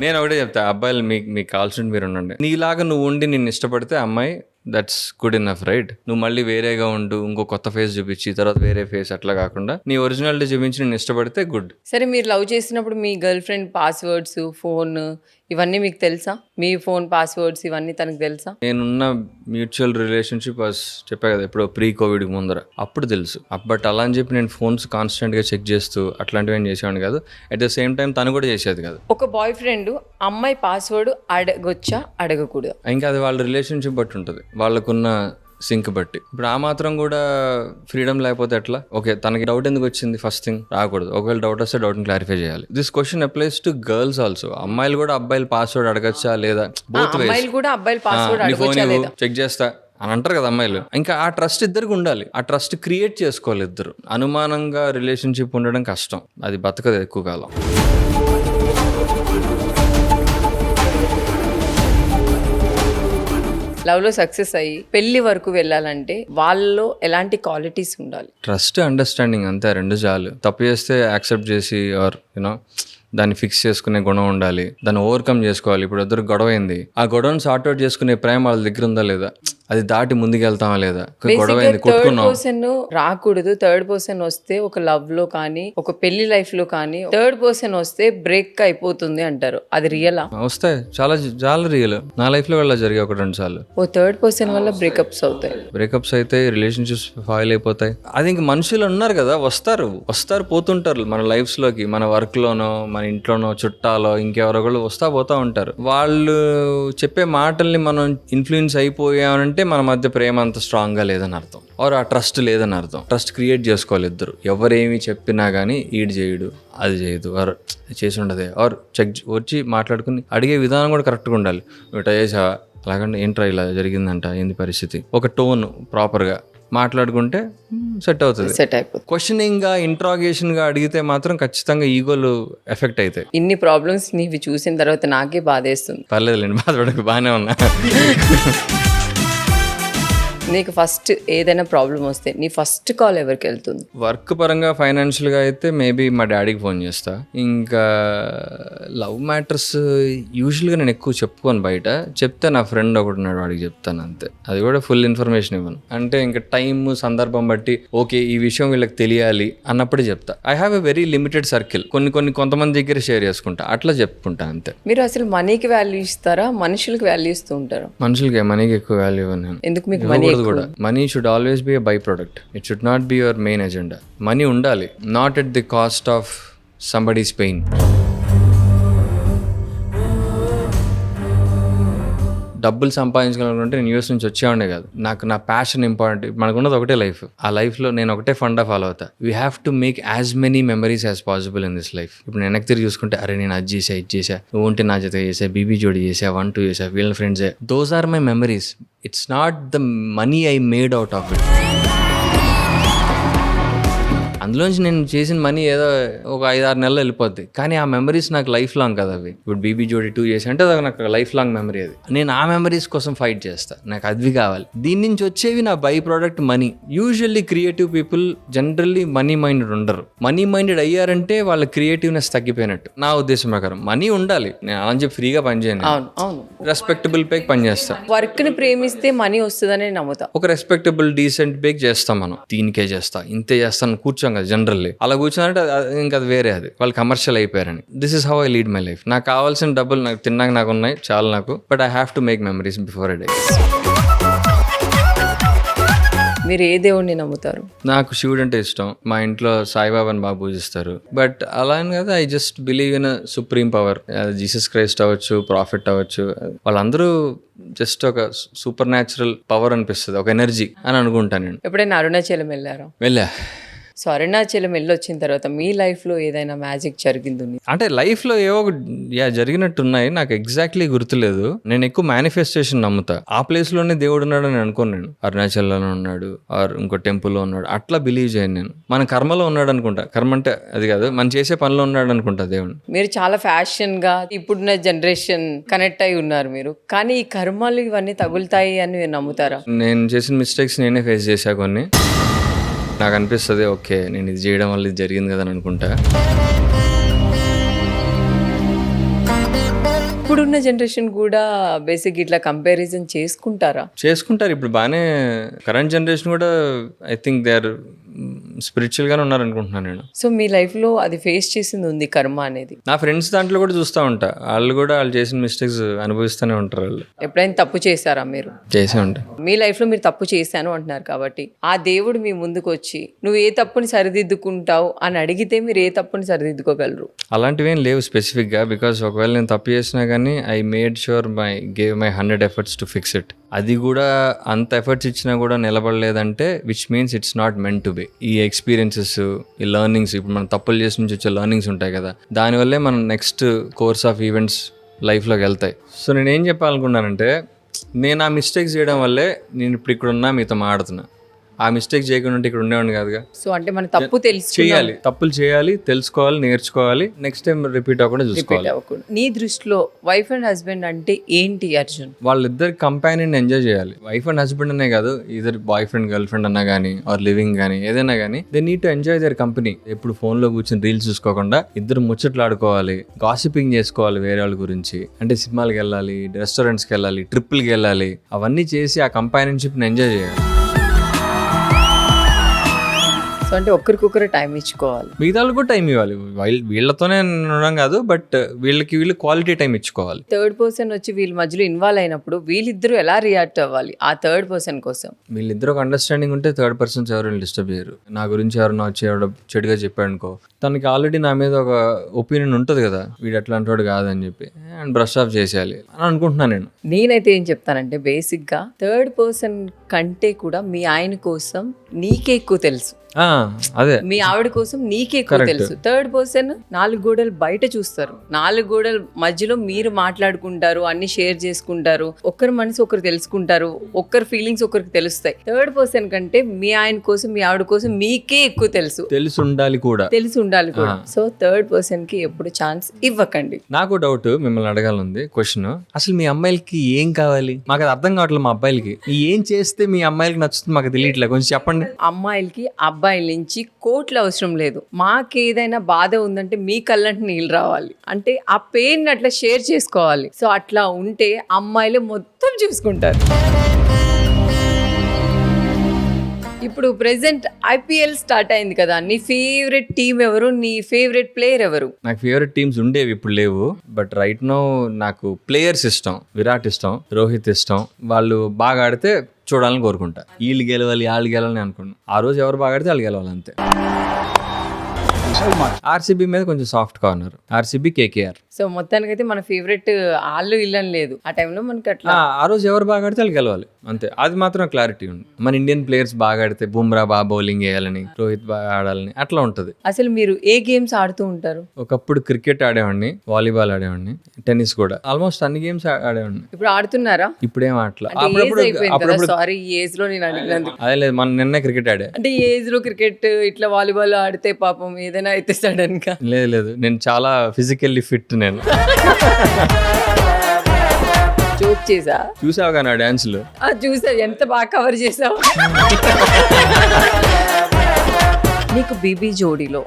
నేను ఒకటే చెప్తా, అబ్బాయిలు మీకు కావాల్సింది మీరు ఉండండి. నీలాగా నువ్వు ఉండి నిన్ను ఇష్టపడితే అమ్మాయి దట్స్ గుడ్ ఇనఫ్, రైట్? నువ్వు మళ్ళీ వేరేగా ఉండు, ఇంకో కొత్త ఫేస్ చూపించి తర్వాత వేరే ఫేస్, అట్లా కాకుండా నీ ఒరిజినాలిటీ చూపించి నేను ఇష్టపడితే గుడ్. సరే, మీరు లవ్ చేసినప్పుడు మీ గర్ల్ ఫ్రెండ్ పాస్వర్డ్స్, ఫోన్ ఇవన్నీ మీకు తెలుసా? మీ ఫోన్ పాస్వర్డ్స్ ఇవన్నీ తనకు తెలుసా? నేనున్న మ్యూచువల్ రిలేషన్షిప్ చెప్పా కదా, ఇప్పుడు ప్రీ కోవిడ్ ముందర అప్పుడు తెలుసు. బట్ అలా అని చెప్పి నేను ఫోన్స్ కాన్స్టెంట్ గా చెక్ చేస్తూ అట్లాంటివి ఏం చేసేవాడిని కాదు. అట్ ద సేమ్ టైం తను కూడా చేసేది కాదు. ఒక బాయ్ ఫ్రెండ్ అమ్మాయి పాస్వర్డ్ అడగొచ్చా, అడగకూడదా? ఇంకా అది వాళ్ళ రిలేషన్షిప్ బట్టి ఉంటుంది, వాళ్ళకున్న సింక్ బట్టి. ఇప్పుడు ఆ మాత్రం కూడా ఫ్రీడమ్ లేకపోతే ఎట్లా? ఓకే, తనకి డౌట్ ఎందుకు వచ్చింది, ఫస్ట్ థింగ్ రాకూడదు. ఒకవేళ డౌట్ వస్తే డౌట్ ని క్లారిఫై చేయాలి. This question applies to girls also. అమ్మాయిలు కూడా అబ్బాయిలు పాస్వర్డ్ అడగచ్చా లేదా? Both ways. అమ్మాయిలు కూడా అబ్బాయిలు పాస్వర్డ్ అడగొచ్చా లేదా చెక్ చేస్తా అని అంటారు కదా అమ్మాయిలు. ఇంకా ఆ ట్రస్ట్ ఇద్దరికి ఉండాలి, ఆ ట్రస్ట్ క్రియేట్ చేసుకోవాలి ఇద్దరు. అనుమానంగా రిలేషన్షిప్ ఉండడం కష్టం, అది బతకదు ఎక్కువ కాలం. లవ్ లో సక్సెస్ అయ్యి పెళ్లి వరకు వెళ్ళాలంటే వాళ్ళలో ఎలాంటి క్వాలిటీస్ ఉండాలి? ట్రస్ట్, అండర్స్టాండింగ్, అంతే, రెండు చాలు. తప్పు చేస్తే యాక్సెప్ట్ చేసి ఆర్ యూనో దాన్ని ఫిక్స్ చేసుకునే గుణం ఉండాలి, దాన్ని ఓవర్కమ్ చేసుకోవాలి. ఇప్పుడు ఇద్దరు గొడవ అయింది, ఆ గొడవను సార్ట్అవుట్ చేసుకునే ప్రేమ వాళ్ళ దగ్గర ఉందా లేదా, అది దాటి ముందుకు వెళ్తామా లేదా? గొడవ అయింది, కొట్టుకున్నాం. థర్డ్ పర్సన్ రాకూడదు. థర్డ్ పర్సన్ వస్తే ఒక లవ్ లో కానీ ఒక పెళ్లి లైఫ్ లో కానీ థర్డ్ పర్సన్ వస్తే బ్రేక్ అయిపోతుంది అంటారు, అది రియలా? వస్తాయి, చాలా చాలా రియల్. నా లైఫ్ లో వెళ్ళా జరిగే 1-2 సార్లు. ఓ థర్డ్ పర్సన్ వల్ల బ్రేకప్స్ అవుతాయి. బ్రేకప్స్ అయితే, రిలేషన్షిప్స్ ఫాయిల్ అయిపోతాయి. అది ఇంక మనుషులు ఉన్నారు కదా, వస్తారు పోతుంటారు మన లైఫ్స్ లోకి. మన వర్క్ లోనో, మన ఇంట్లోనో, చుట్టాలో, ఇంకెవరో ఒకళ్ళు పోతా ఉంటారు. వాళ్ళు చెప్పే మాటల్ని మనం ఇన్ఫ్లుయెన్స్ అయిపోయామంటే మన మధ్య ప్రేమ అంత స్ట్రాంగ్ గా లేదని అర్థం, ఆర్ ఆ ట్రస్ట్ లేదని అర్థం. ట్రస్ట్ క్రియేట్ చేసుకోవాలి ఇద్దరు. ఎవరేమి చెప్పినా కానీ ఈడు చేయడు, అది చేయదు, ఆర్ చేసి ఉండదే, ఆర్ చెక్ వచ్చి మాట్లాడుకుని అడిగే విధానం కూడా కరెక్ట్గా ఉండాలి. ఇట్లా చేసావా, అలాగంటే ఏంట్రా ఇలా జరిగిందంట, ఏంది పరిస్థితి, ఒక టోన్ ప్రాపర్గా మాట్లాడుకుంటే సెట్ అవుతుంది. సెట్ అయిపోతుంది. క్వశ్చనింగ్ గా, ఇంట్రాగేషన్ గా అడిగితే మాత్రం ఖచ్చితంగా ఈగోలు ఎఫెక్ట్ అవుతాయి. ఇన్ని ప్రాబ్లమ్స్ నీవి చూసిన తర్వాత నాకే బాధేస్తుంది. పర్లేదులేండి, బాధపడకు, బాగానే ఉన్నా. నీకు ఫస్ట్ ఏదైనా ప్రాబ్లం వస్తే నీ ఫస్ట్ కాల్ ఎవరికి వెళ్తుంది? వర్క్ పరంగా, ఫైనాన్షియల్గా అయితే మేబీ మా డాడీకి ఫోన్ చేస్తా. ఇంకా లవ్ మ్యాటర్స్ యూజువల్గా నేను ఎక్కువ చెప్పుకోను, బయట చెప్తే నా ఫ్రెండ్ ఒకటి ఉన్నాడు, వాడికి చెప్తాను అంతే. అది కూడా ఫుల్ ఇన్ఫర్మేషన్ ఇవ్వను. అంటే ఇంకా టైం, సందర్భం బట్టి ఓకే ఈ విషయం వీళ్ళకి తెలియాలి అన్నప్పుడే చెప్తా. I have a very limited circle. కొంతమంది దగ్గర షేర్ చేసుకుంటా, అట్లా చెప్పుకుంటా అంతే. మీరు అసలు మనీకి వాల్యూ ఇస్తారా, మనుషులకు వాల్యూ ఇస్తూ ఉంటారా? మనుషులకి, మనీకి ఎక్కువ వాల్యూ ఇవ్వను నేను. ఎందుకు? మీకు మనీ కూడా. Money should always be a byproduct, it should not be your main agenda. Money ఉండాలి, not at the cost of somebody's pain. డబ్బులు సంపాదించుకోవాలనుకుంటే నేను యూఎస్ నుంచి వచ్చేవాడే కాదు. నాకు నా ప్యాషన్ ఇంపార్టెంట్. మనకున్నది ఒకటే లైఫ్, ఆ లైఫ్లో నేను ఒకటే ఫండా ఫాలో అవుతా. We have to make as many memories as possible in this life. ఇప్పుడు నేను వెనక్కి తిరిగి చూసుకుంటే, అరే నేను అది చేసా, ఇది చేసా, నువ్వు ఉంటే నా జత చేసా, బీబీ జోడి చేసా, 1-2 చేసా, వీళ్ళ ఫ్రెండ్సే. Those are my memories. It's not the money I made out of it. అందులోంచి నేను చేసిన మనీ ఏదో ఒక 5-6 నెలలు వెళ్ళిపోద్ది, కానీ ఆ మెమరీస్ నాకు లైఫ్ లాంగ్ కదా అవి. ఇప్పుడు బీబీ జోడి 2 చేసి అంటే అది నాకు లైఫ్ లాంగ్ మెమరీ. అది నేను ఆ మెమరీస్ కోసం ఫైట్ చేస్తా, నాకు అది కావాలి. దీని నుంచి వచ్చేవి నా by product money. Usually creative people generally money minded ఉండరు. మనీ మైండెడ్ అయ్యారంటే వాళ్ళ క్రియేటివ్నెస్ తగ్గిపోయినట్టు నా ఉద్దేశం ప్రకారం. మనీ ఉండాలి, నేను అలా చెప్పి ఫ్రీగా పని చేయను, రెస్పెక్టబుల్ పేకి పని చేస్తా. వర్క్ ని ప్రేమిస్తే మనీ వస్తుందని నమ్ముతా. ఒక రెస్పెక్టబుల్ డీసెంట్ పేకి చేస్తాం మనం. దీనికే చేస్తా, ఇంతే చేస్తాను కూర్చోం కదా జనరల్లీ. అలా కూర్చోనంటే ఇంకా అది వేరే, అది వాళ్ళు కమర్షియల్ అయిపోయారని. This is how I lead my life. నాకు కావాల్సిన డబ్బులు నాకు తిన్నాక నాకు ఉన్నాయి చాలా నాకు, but I have to make memories before I die. మీరు ఏ దేవుడిని నమ్ముతారు? నాకు శివుడు అంటే ఇష్టం. మా ఇంట్లో సాయిబాబాని బాగా పూజిస్తారు. బట్ అలా అని కదా, I just believe in supreme power. Jesus Christ అవ్వచ్చు, ప్రాఫిట్ అవ్వచ్చు, వాళ్ళందరూ జస్ట్ ఒక సూపర్ న్యాచురల్ పవర్ అనిపిస్తుంది, ఒక ఎనర్జీ అని అనుకుంటాను నేను. ఎప్పుడైనా అరుణాచలం వెళ్ళారా? వెళ్ళా. సో అరుణాచలం వెళ్ళొచ్చిన తర్వాత మీ లైఫ్లో ఏదైనా మ్యాజిక్ జరిగింది? అంటే లైఫ్లో ఏవో జరిగినట్టున్నాయి, నాకు ఎగ్జాక్ట్లీ గుర్తులేదు. నేను ఎక్కువ మేనిఫెస్టేషన్ నమ్ముతా. ఆ ప్లేస్లోనే దేవుడు ఉన్నాడు అని అనుకోను నేను. అరుణాచలంలో ఉన్నాడు ఆర్ ఇంకో టెంపుల్లో ఉన్నాడు అట్లా బిలీవ్ చేయను నేను. మన కర్మలో ఉన్నాడు అనుకుంటా. కర్మ అంటే అది కాదు, మనం చేసే పనిలో ఉన్నాడు అనుకుంటా దేవుడు. మీరు చాలా ఫ్యాషన్గా ఇప్పుడున్న జనరేషన్ కనెక్ట్ అయి ఉన్నారు మీరు, కానీ ఈ కర్మలు ఇవన్నీ తగులుతాయి అని మీరు నమ్ముతారా? నేను చేసిన మిస్టేక్స్ నేనే ఫేస్ చేశా కొన్ని. నాకు అనిపిస్తుంది ఓకే నేను ఇది చేయడం వల్ల ఇది జరిగింది కదా అని అనుకుంటా. ఇప్పుడున్న జనరేషన్ కూడా బేసిక్ ఇట్లా కంపారిజన్ చేసుకుంటారా? చేసుకుంటారు. ఇప్పుడు బాగానే కరెంట్ జనరేషన్ కూడా ఐ థింక్ దే ఆర్ స్పిరిచువల్గానే ఉన్నారు అనుకుంటున్నాను నేను. సో మీ లైఫ్లో అది ఫేస్ చేసింది ఉంది కర్మ అనేది? నా ఫ్రెండ్స్ దాంట్లో కూడా చూస్తూ ఉంటా, వాళ్ళు కూడా వాళ్ళు చేసిన మిస్టేక్స్ అనుభవిస్తూనే ఉంటారు. వాళ్ళు ఎప్పుడైనా తప్పు చేశారా మీరు? చేసే ఉంటా. మీ లైఫ్లో మీరు తప్పు చేశాను అంటున్నారు కాబట్టి ఆ దేవుడు మీ ముందుకు వచ్చి నువ్వు ఏ తప్పుని సరిదిద్దుకుంటావు అని అడిగితే మీరు ఏ తప్పుని సరిదిద్దుకోగలరు? అలాంటివి ఏం లేవు స్పెసిఫిక్గా. బికాస్ ఒకవేళ నేను తప్పు చేసినా కానీ I made sure gave my 100 efforts to fix it. అది కూడా అంత ఎఫర్ట్స్ ఇచ్చినా కూడా నిలబడలేదంటే which means it's not meant to be. ఈ ఎక్స్పీరియన్సెస్, ఈ లెర్నింగ్స్, ఇప్పుడు మనం తప్పులు చేసి నుంచి వచ్చే లెర్నింగ్స్ ఉంటాయి కదా, దానివల్లే మనం నెక్స్ట్ కోర్స్ ఆఫ్ ఈవెంట్స్ లైఫ్లోకి వెళ్తాయి. సో నేను ఏం చెప్పాలనుకున్నానంటే, నేను ఆ మిస్టేక్స్ చేయడం వల్లే నేను ఇప్పుడు ఇక్కడ ఉన్నా మీతో మాట్లాడుతున్నా. ఆ మిస్టేక్ చేయకుండా ఉంటే ఇక్కడ ఉండేవాడిని కాదుగా. సో అంటే మన తప్పు చేయాలి, తప్పులు చేయాలి, తెలుసుకోవాలి, నేర్చుకోవాలి, నెక్స్ట్ టైం రిపీట్ అవ్వకుండా చూసుకోవాలి. నీ దృష్టిలో వైఫ్ అండ్ హస్బెండ్ అంటే ఏంటి అర్జున్? వాళ్ళిద్దరు కంపానియన్ ఎంజాయ్ చేయాలి. వైఫ్ అండ్ హస్బెండ్ అనే కాదు, ఇద్దరు బాయ్ ఫ్రెండ్ గర్ల్ ఫ్రెండ్ అన్నా కానీ ఆర్ లివింగ్ కానీ ఏదైనా కానీ they need to enjoy there company. ఎప్పుడు ఫోన్లో కూర్చొని రీల్స్ చూసుకోకుండా ఇద్దరు ముచ్చట్లు ఆడుకోవాలి, గాసిపింగ్ చేసుకోవాలి వేరే వాళ్ళ గురించి. అంటే సినిమాలకు వెళ్ళాలి, రెస్టారెంట్స్కి వెళ్ళాలి, ట్రిప్పులకి వెళ్ళాలి, అవన్నీ చేసి ఆ కంపానియన్షిప్ని ఎంజాయ్ చేయాలి. సో అంటే ఒక్కరికొకరు టైం ఇచ్చుకోవాలి, మిగతా వాళ్ళు కూడా టైం ఇవ్వాలి. వీళ్ళతోనే ఉండడం కాదు, బట్ వీళ్ళు క్వాలిటీ టైం ఇచ్చుకోవాలి. థర్డ్ పర్సన్ వచ్చి వీళ్ళ మధ్యలో ఇన్వాల్వ్ అయినప్పుడు వీళ్ళిద్దరూ ఎలా రియాక్ట్ అవ్వాలి ఆ థర్డ్ పర్సన్ కోసం? వీళ్ళిద్దరు ఒక అండర్స్టాండింగ్ ఉంటే థర్డ్ పర్సన్స్ ఎవరు డిస్టర్బ్ చేయరు. నా గురించి ఎవరైనా వచ్చి ఎవడో చెడుగా చెప్పాడు అనుకో, తనకి ఆల్రెడీ నా మీద ఒక ఒపీనియన్ ఉంటుంది కదా, వీడు అట్లాంటి వాడు కాదని చెప్పి అండ్ బ్రష్ ఆఫ్ చేసేయాలి అని అనుకుంటున్నాను నేను. నేనైతే ఏం చెప్తానంటే, బేసిక్గా థర్డ్ పర్సన్ కంటే కూడా మీ ఆయన కోసం నీకే ఎక్కువ తెలుసు, అదే మీ ఆవిడ కోసం నీకే ఎక్కువ తెలుసు. థర్డ్ పర్సన్ 4 గోడలు బయట చూస్తారు, 4 గోడల మధ్యలో మీరు మాట్లాడుకుంటారు, అన్ని షేర్ చేసుకుంటారు, ఒకరి మనసు ఒకరు తెలుసుకుంటారు, ఒకరి ఫీలింగ్స్ ఒకరికి తెలుస్తాయి. థర్డ్ పర్సన్ కంటే మీ ఆయన కోసం మీ ఆవిడ కోసం మీకే ఎక్కువ తెలిసి ఉండాలి కూడా. సో థర్డ్ పర్సన్ కి ఎప్పుడు ఛాన్స్ ఇవ్వకండి. నాకు డౌట్ మిమ్మల్ని అడగాలంది క్వశ్చన్, అసలు మీ అమ్మాయిలకి ఏం కావాలి? మాకు అది అర్థం కావట్లేదు. మా అబ్బాయిలకి ఏం చేస్తే మీ అమ్మాయిలకి నచ్చుతుంది మాకు తెలియట్లేదు, కొంచెం చెప్పండి. అమ్మాయిలకి అబ్బాయిల నుంచి కోట్లు అవసరం లేదు. మాకేదైనా బాధ ఉందంటే మీ కళ్ళంటే నీళ్ళు రావాలి, అంటే ఆ పెయిన్ అట్లా షేర్ చేసుకోవాలి. సో అట్లా ఉంటే అమ్మాయిలు మొత్తం చూసుకుంటారు. ఇప్పుడు ప్రెసెంట్ IPL స్టార్ట్ అయింది కదా, నీ ఫేవరెట్ టీమ్ ఎవరు? నీ ఫేవరెట్ ప్లేయర్ ఎవరు? నాకు ఫేవరెట్ టీమ్స్ ఉండేవి, ఇప్పుడు లేవు. బట్ రైట్ నౌ నాకు ప్లేయర్స్ ఇష్టం. విరాట్ ఇష్టం, రోహిత్ ఇష్టం. వాళ్ళు బాగా ఆడితే చూడాలని కోరుకుంటా. వీళ్ళు గెలవాలి, వాళ్ళు గెలవాలని అనుకున్నాను. ఆ రోజు ఎవరు బాగా ఆడితే వాళ్ళు గెలవాలి, అంతే. so much. ఆర్సీబీ మీద కొంచెం soft corner, RCB KKR. So మొత్తానికైతే మన ఫేవరెట్ ఆళ్ళు ఇల్లని లేదు ఆ టైంలో మనకి అట్లా. ఆ రోజు ఎవరు బాగా ఆడితే వాళ్ళు గెలవాలి అంతే, అది మాత్రం క్లారిటీ ఉంది. మన ఇండియన్ ప్లేయర్స్ బాగా ఆడితే బుమ్రా బాగా బౌలింగ్ వేయాలని, రోహిత్ బాగా ఆడాలని అట్లా ఉంటుంది. అసలు మీరు ఏ గేమ్స్ ఆడుతూ ఉంటారు? ఒకప్పుడు క్రికెట్ ఆడేవాడిని, వాలీబాల్ ఆడేవాడిని, టెన్నిస్ కూడా, ఆల్మోస్ట్ అన్ని గేమ్స్ ఆడేవాడిని. ఇప్పుడు ఆడుతున్నారా? ఇప్పుడేం ఆటలా. అంటే ఏజ్ అయిపోయింది కదా, సారీ ఈ ఏజ్ లో నేను అడిగినందుకు. అదే లేదు, మన నిన్నే క్రికెట్ ఆడా. అంటే ఈ ఏజ్ లో క్రికెట్ ఇట్లా వాలీబాల్ ఆడితే పాపం ఏదైనా అయితే సడన్ గా. లేదు నేను చాలా ఫిజికల్లీ ఫిట్. నేను జోక్ చేసా, చూసావు కానీ ఆ డాన్స్లు. చూసా, ఎంత బాగా కవర్ చేసావు. నీకు బీబీ జోడీలో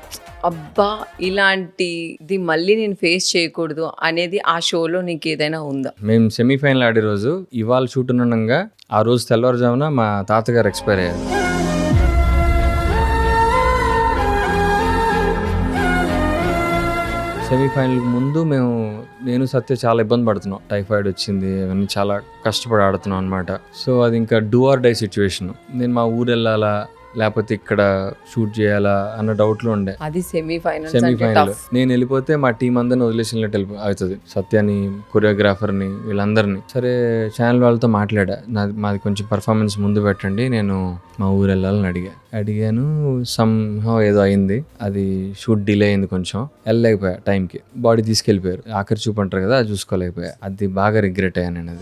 అబ్బా ఇలాంటిది మళ్ళీ నేను ఫేస్ చేయకూడదు అనేది ఆ షోలో నీకు ఏదైనా ఉందా? మేము సెమీఫైనల్ ఆడే రోజు ఇవాళ షూట్ ఉండగా ఆ రోజు తెల్లవారుజామున మా తాతగారు ఎక్స్పైర్ అయ్యారు. సెమీఫైనల్కి ముందు నేను సత్య చాలా ఇబ్బంది పడుతున్నాం. టైఫాయిడ్ వచ్చింది, అవన్నీ చాలా కష్టపడి ఆడుతున్నాం అనమాట. సో అది ఇంకా డూ ఆర్ డై సిచ్యువేషన్. నేను మా ఊరు వెళ్ళాలా లేకపోతే ఇక్కడ షూట్ చేయాలా అన్న డౌట్లో ఉండే. అది సెమీఫైనల్. నేను వెళ్ళిపోతే మా టీం అందరిని వదిలేసినట్టు అవుతుంది, సత్యాని, కొరియోగ్రాఫర్ని, వీళ్ళందరినీ. సరే ఛానల్ వాళ్ళతో మాది కొంచెం పర్ఫార్మెన్స్ ముందు పెట్టండి, నేను మా ఊరు వెళ్ళాలని అడిగాను. సంహౌ ఏదో అయింది, అది షూట్ డిలే అయింది, కొంచెం వెళ్ళలేకపోయా టైంకి. బాడీ తీసుకెళ్ళిపోయారు, ఆఖరి చూపంటారు కదా, అది చూసుకోలేకపోయా. అది బాగా రిగ్రెట్ అయ్యాను నేను.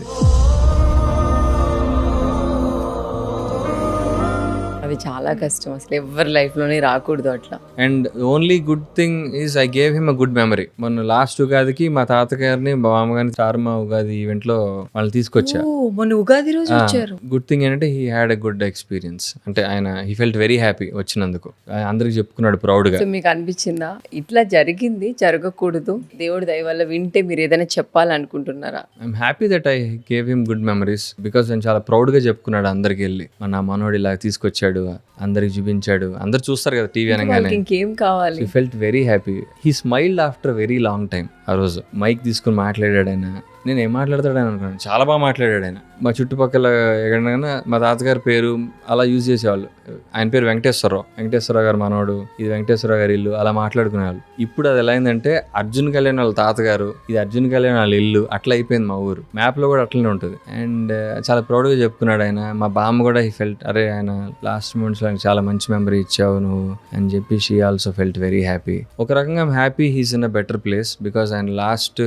అది చాలా కష్టం, అసలు ఎవరి లైఫ్ లోనే రాకూడదు అట్లా. And only good thing is I gave him a good memory. మొన్న లాస్ట్ ఉగాదికి మా తాతగారిని, మా మామగారిని చార్మా ఉగాది ఈవెంట్ లో వాళ్ళు తీసుకొచ్చా. మొన్న ఉగాది రోజు వచ్చారు. గుడ్ థింగ్ ఏంటంటే he had a good experience. అంటే ఆయన హీ ఫెల్ట్ వెరీ హ్యాపీ వచ్చినందుకు. అందరికి చెప్పుకున్నాడు ప్రౌడ్ గా. సో మీకు అనిపించిందా ఇట్లా జరిగింది, జరగకూడదు, దేవుడి దయ వల్ల వింటే మీరు ఏదైనా చెప్పాలనుకుంటున్నారా? I'm happy that I gave him good memories because ఆయన చాలా ప్రౌడ్ గా చెప్పుకున్నాడు అందరికి వెళ్ళి, నా మనోడు ఇలా తీసుకొచ్చాడు, అందరికి చూపించాడు. అందరు చూస్తారు కదా టీవీ అనగానే. ఇంకేం కావాలి? He felt very happy. He smiled after very long time. ఆ రోజు మైక్ తీసుకుని మాట్లాడాడు ఆయన. నేను ఏం మాట్లాడతాడని అనుకున్నాను, చాలా బాగా మాట్లాడాడు ఆయన. మా చుట్టుపక్కల ఎక్కడైనా మా తాతగారి పేరు అలా యూజ్ చేసేవాళ్ళు. ఆయన పేరు వెంకటేశ్వరరావు గారు మనోడు, ఇది వెంకటేశ్వరరావు గారి ఇల్లు, అలా మాట్లాడుకునేవాళ్ళు. ఇప్పుడు అది ఎలా అయిందంటే అర్జున్ కళ్యాణ్ వాళ్ళ తాతగారు, ఇది అర్జున్ కళ్యాణ్ వాళ్ళ ఇల్లు, అట్లా అయిపోయింది మా ఊరు. మ్యాప్ లో కూడా అట్లనే ఉంటుంది. అండ్ చాలా ప్రౌడ్గా చెప్పుకున్నాడు ఆయన. మా బామ్మ కూడా హీ ఫెల్ట్, అరే ఆయన లాస్ట్ మూమెంట్స్ లో చాలా మంచి మెమరీ ఇచ్చావు నువ్వు అని చెప్పి she also felt very happy. ఒక రకంగా happy he's in a better place because ఆయన లాస్ట్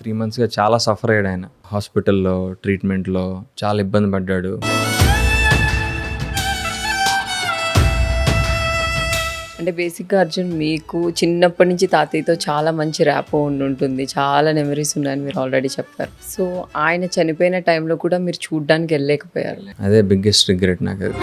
3 months గా చాలా సఫర్ అయ్యాడు. ఆయన హాస్పిటల్లో ట్రీట్మెంట్లో చాలా ఇబ్బంది పడ్డాడు. అంటే బేసిక్గా అర్జున్ మీకు చిన్నప్పటి నుంచి తాతయ్యతో చాలా మంచి ర్యాపో ఉంటుంది, చాలా మెమరీస్ ఉన్నాయని మీరు ఆల్రెడీ చెప్పారు. సో ఆయన చనిపోయిన టైంలో కూడా మీరు చూడ్డానికి వెళ్ళలేకపోయారు. అదే బిగ్గెస్ట్ రిగ్రెట్ నాకు. అది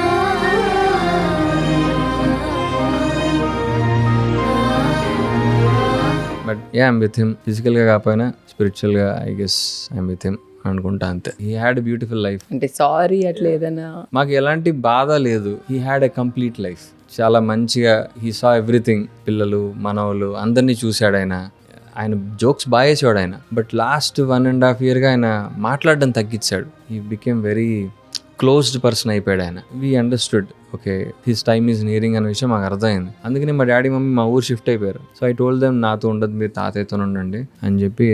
బట్ ఐమ్ విత్ హిమ్, ఫిజికల్గా కాకపోయినా స్పిరిచువల్గా I guess I'm with him అనుకుంటా అంతే. He had a beautiful life. అంటే సారీ అట్లా ఏదైనా మాకు ఎలాంటి బాధ లేదు. He had a complete life. చాలా మంచిగా హీ సా ఎవ్రీథింగ్. పిల్లలు, మనవలు అందరినీ చూశాడు ఆయన. ఆయన జోక్స్ బాగా వేసేవాడు ఆయన. బట్ లాస్ట్ 1.5 year ఆయన మాట్లాడడం తగ్గించాడు. He became very closed person అయిపోయాడు ఆయన. We understood, okay his time is nearing అనే విషయం మాకు అర్థమైంది. అందుకని మా డాడీ మమ్మీ మా ఊరు షిఫ్ట్ అయిపోయారు. సో ఐ టోల్డ్ దెమ్ నాతో ఉండదు, మీరు తాతయ్యతో ఉండండి అని చెప్పి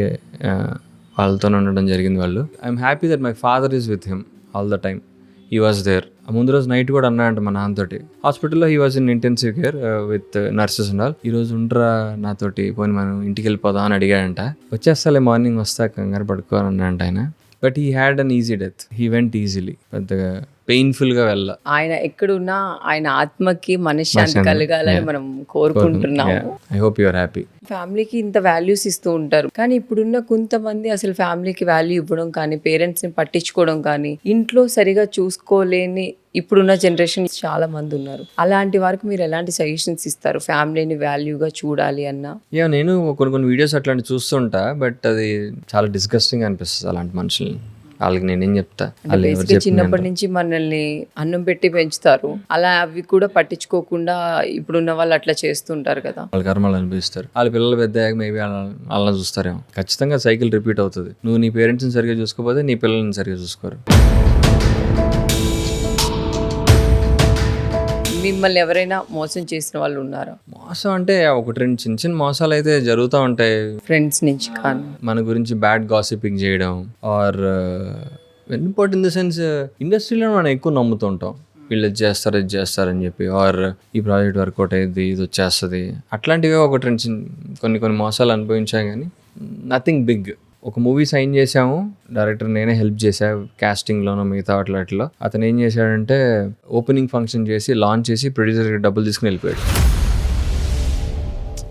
వాళ్ళతోనే ఉండడం జరిగింది. వాళ్ళు I'm happy that my father is with him all the time. He was there. ముందు రోజు నైట్ కూడా అన్నాడంట మా నాన్నతోటి. హాస్పిటల్లో he was in intensive care with nurses and all. ఈ రోజు ఉండరా నాతోటి, పోనీ మనం ఇంటికి వెళ్ళిపోదాం అని అడిగాడంట. వచ్చేస్తాలే మార్నింగ్ వస్తా, కంగారు పడుకోని అన్నాడంట ఆయన. But he had an easy death. He went easily. పెద్దగా పెయిన్ఫుల్ గా వెళ్ళ. ఆయన ఎక్కడున్నా ఆయన ఆత్మకి మనశ్శాంతి కలగాలని మనం కోరుకుంటున్నాము. I hope you are happy. ఫ్యామిలీకి ఇంత వాల్యూస్ ఇస్తూ ఉంటారు, కానీ ఇప్పుడున్న కొంతమంది అసలు ఫ్యామిలీకి వాల్యూ ఇవ్వడం కానీ, పేరెంట్స్ ని పట్టించుకోవడం కానీ, ఇంట్లో సరిగా చూసుకోలేని ఇప్పుడున్న జనరేషన్ చాలా మంది ఉన్నారు. అలాంటి వారికి మీరు ఎలాంటి సజెషన్స్ ఇస్తారు ఫ్యామిలీని వాల్యూగా చూడాలి అన్న? నేను కొన్ని వీడియోస్ అట్లాంటి చూస్తుంటా. బట్ అది చాలా డిస్గస్టింగ్ అనిపిస్తుంది అలాంటి మనుషుల్ని. వాళ్ళకి నేనేం చెప్తా, చిన్నప్పటి నుంచి మనల్ని అన్నం పెట్టి పెంచుతారు, అలా అవి కూడా పట్టించుకోకుండా ఇప్పుడున్న వాళ్ళు అట్లా చేస్తుంటారు కదా. వాళ్ళ కర్మలు అనిపిస్తారు. వాళ్ళ పిల్లలు పెద్ద మేబీ అలా చూస్తారేమో. ఖచ్చితంగా సైకిల్ రిపీట్ అవుతుంది. నువ్వు నీ పేరెంట్స్ని సరిగ్గా చూసుకోకపోతే నీ పిల్లల్ని సరిగ్గా చూసుకోరు. మిమ్మల్ని ఎవరైనా మోసం చేసిన వాళ్ళు ఉన్నారా? మోసం అంటే ఒకటి రెండు చిన్న చిన్న మోసాలు అయితే జరుగుతూ ఉంటాయి. ఫ్రెండ్స్ నుంచి కానీ మన గురించి బ్యాడ్ గాసిపింగ్ చేయడం are important in the sense ఇండస్ట్రీలో మనం ఎక్కువ నమ్ముతూ ఉంటాం, వీళ్ళు ఇది చేస్తారని చెప్పి, ఆర్ ఈ ప్రాజెక్ట్ వర్కౌట్ అయ్యింది, ఇది వచ్చేస్తుంది, అట్లాంటివి ఒకటి రెండు కొన్ని మోసాలు అనుభవించాం. కానీ నథింగ్ బిగ్. ఒక మూవీ సైన్ చేసాము, డైరెక్టర్ నేనే హెల్ప్ చేశా కాస్టింగ్లోనో మిగతా వాటిలో. అతను ఏం చేశాడంటే ఓపెనింగ్ ఫంక్షన్ చేసి లాంచ్ చేసి ప్రొడ్యూసర్కి డబ్బులు తీసుకుని వెళ్ళిపోయాడు.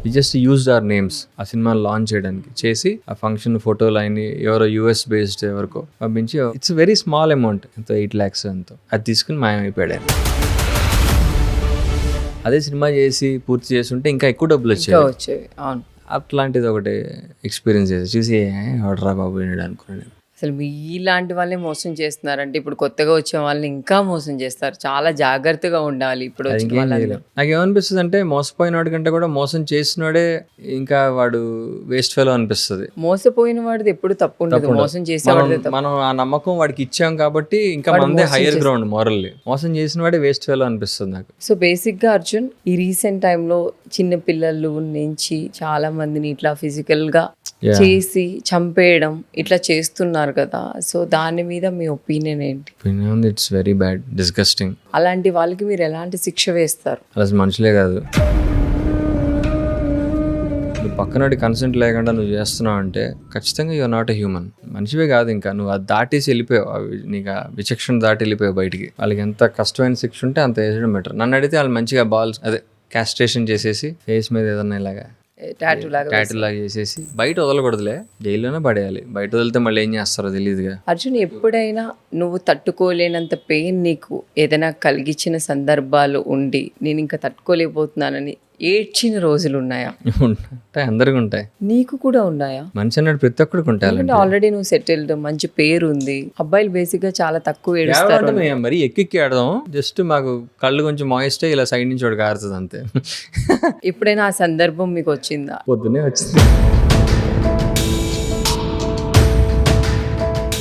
We just used our names ఆ సినిమాని లాంచ్ చేయడానికి. చేసి ఆ ఫంక్షన్ ఫోటోలు అయిన ఎవరో US బేస్డ్ ఎవరికో పంపించి ఇట్స్ వెరీ స్మాల్ అమౌంట్, ఎంతో 8 lakhs ఎంతో, అది తీసుకుని మాయమైపోయాడు. అదే సినిమా చేసి పూర్తి చేస్తుంటే ఇంకా ఎక్కువ డబ్బులు వచ్చేవి. అవును, అట్లాంటిది ఒకటి ఎక్స్పీరియన్స్ చేసి చూసి ఆర్డరా బాబు అనుకున్నాను. అసలు మీలాంటి వాళ్ళే మోసం చేస్తున్నారంటే ఇప్పుడు కొత్తగా వచ్చే వాళ్ళని ఇంకా మోసం చేస్తారు. చాలా జాగ్రత్తగా ఉండాలి. ఇప్పుడు నాకు ఏమనిపిస్తుంది అంటే మోసపోయిన వాడి కంటే కూడా మోసం చేసినోడే ఇంకా వాడు వేస్ట్ ఫెలో అనిపిస్తుంది. మోసపోయిన వాడిది ఎప్పుడు తప్పు ఉండదు, మోసం చేసేవాడి మనం ఆ నమ్మకం వాడికి ఇచ్చాం కాబట్టి ఇంకా మనదే హైయర్ గ్రౌండ్ మోరల్లీ. మోసం చేసిన వాడే వేస్ట్ ఫెలో అనిపిస్తుంది నాకు. సో బేసిక్ గా అర్జున్, ఈ రీసెంట్ టైంలో చిన్న పిల్లలు నుంచి చాలా మందిని ఇట్లా ఫిజికల్ గా చేసి చంపేయడం ఇట్లా చేస్తున్నారు కదా, సో దాని మీద మీ ఒపీనియన్ ఏంటి? It's very bad, disgusting. అలాంటి వాళ్ళకి మీరు ఎలాంటి శిక్ష వేస్తారు? అసలు మనుషులే కాదు, నువ్వు పక్కనోడి కన్సెంట్ లేకుండా నువ్వు చేస్తున్నావు అంటే ఖచ్చితంగా యూఆర్ నాట్ ఎ హ్యూమన్. మనిషివే కాదు, ఇంకా నువ్వు అది దాటేసి వెళ్ళిపోయావు, నీకు ఆ విచక్షణ దాటి వెళ్ళిపోయావు బయటికి. వాళ్ళకి ఎంత కష్టమైన శిక్ష ఉంటే అంత వేసడం బెటర్. నన్ను అడిగితే వాళ్ళు మంచిగా క్యాస్ట్రేషన్ చేసేసి ఫేస్ మీద ఏదన్నా ఇలాగా టాటూ లాగా చేసేసి బయట వదలకూడదులే, జైల్లోనే పడేయాలి. బయట వదిలితే మళ్ళీ ఏం చేస్తారో తెలియదుగా. అర్జున్, ఎప్పుడైనా నువ్వు తట్టుకోలేనంత పెయిన్ నీకు ఏదైనా కలిగించిన సందర్భాలు ఉండి నేను ఇంకా తట్టుకోలేకపోతున్నానని ఏడ్చిన రోజులు ఉన్నాయా? ఉంటాయి, అందరికి ఉంటాయి. నీకు కూడా ఉన్నాయా? మనిషి అన్నాడు ప్రతి ఒక్కడికి ఉంటాయి. ఆల్రెడీ నువ్వు సెటిల్డ్, మంచి పేరు ఉంది. అబ్బాయిలు బేసిక్ గా చాలా తక్కువ ఏడుస్తారు. మరి ఎక్కి ఆడదాం, జస్ట్ మాకు కళ్ళు కొంచెం మాయిస్ట్ ఇలా సైడ్ నుంచి ఒకటి కారుతుంది అంతే. ఎప్పుడైనా ఆ సందర్భం మీకు వచ్చిందా? పొద్దునే వచ్చింది.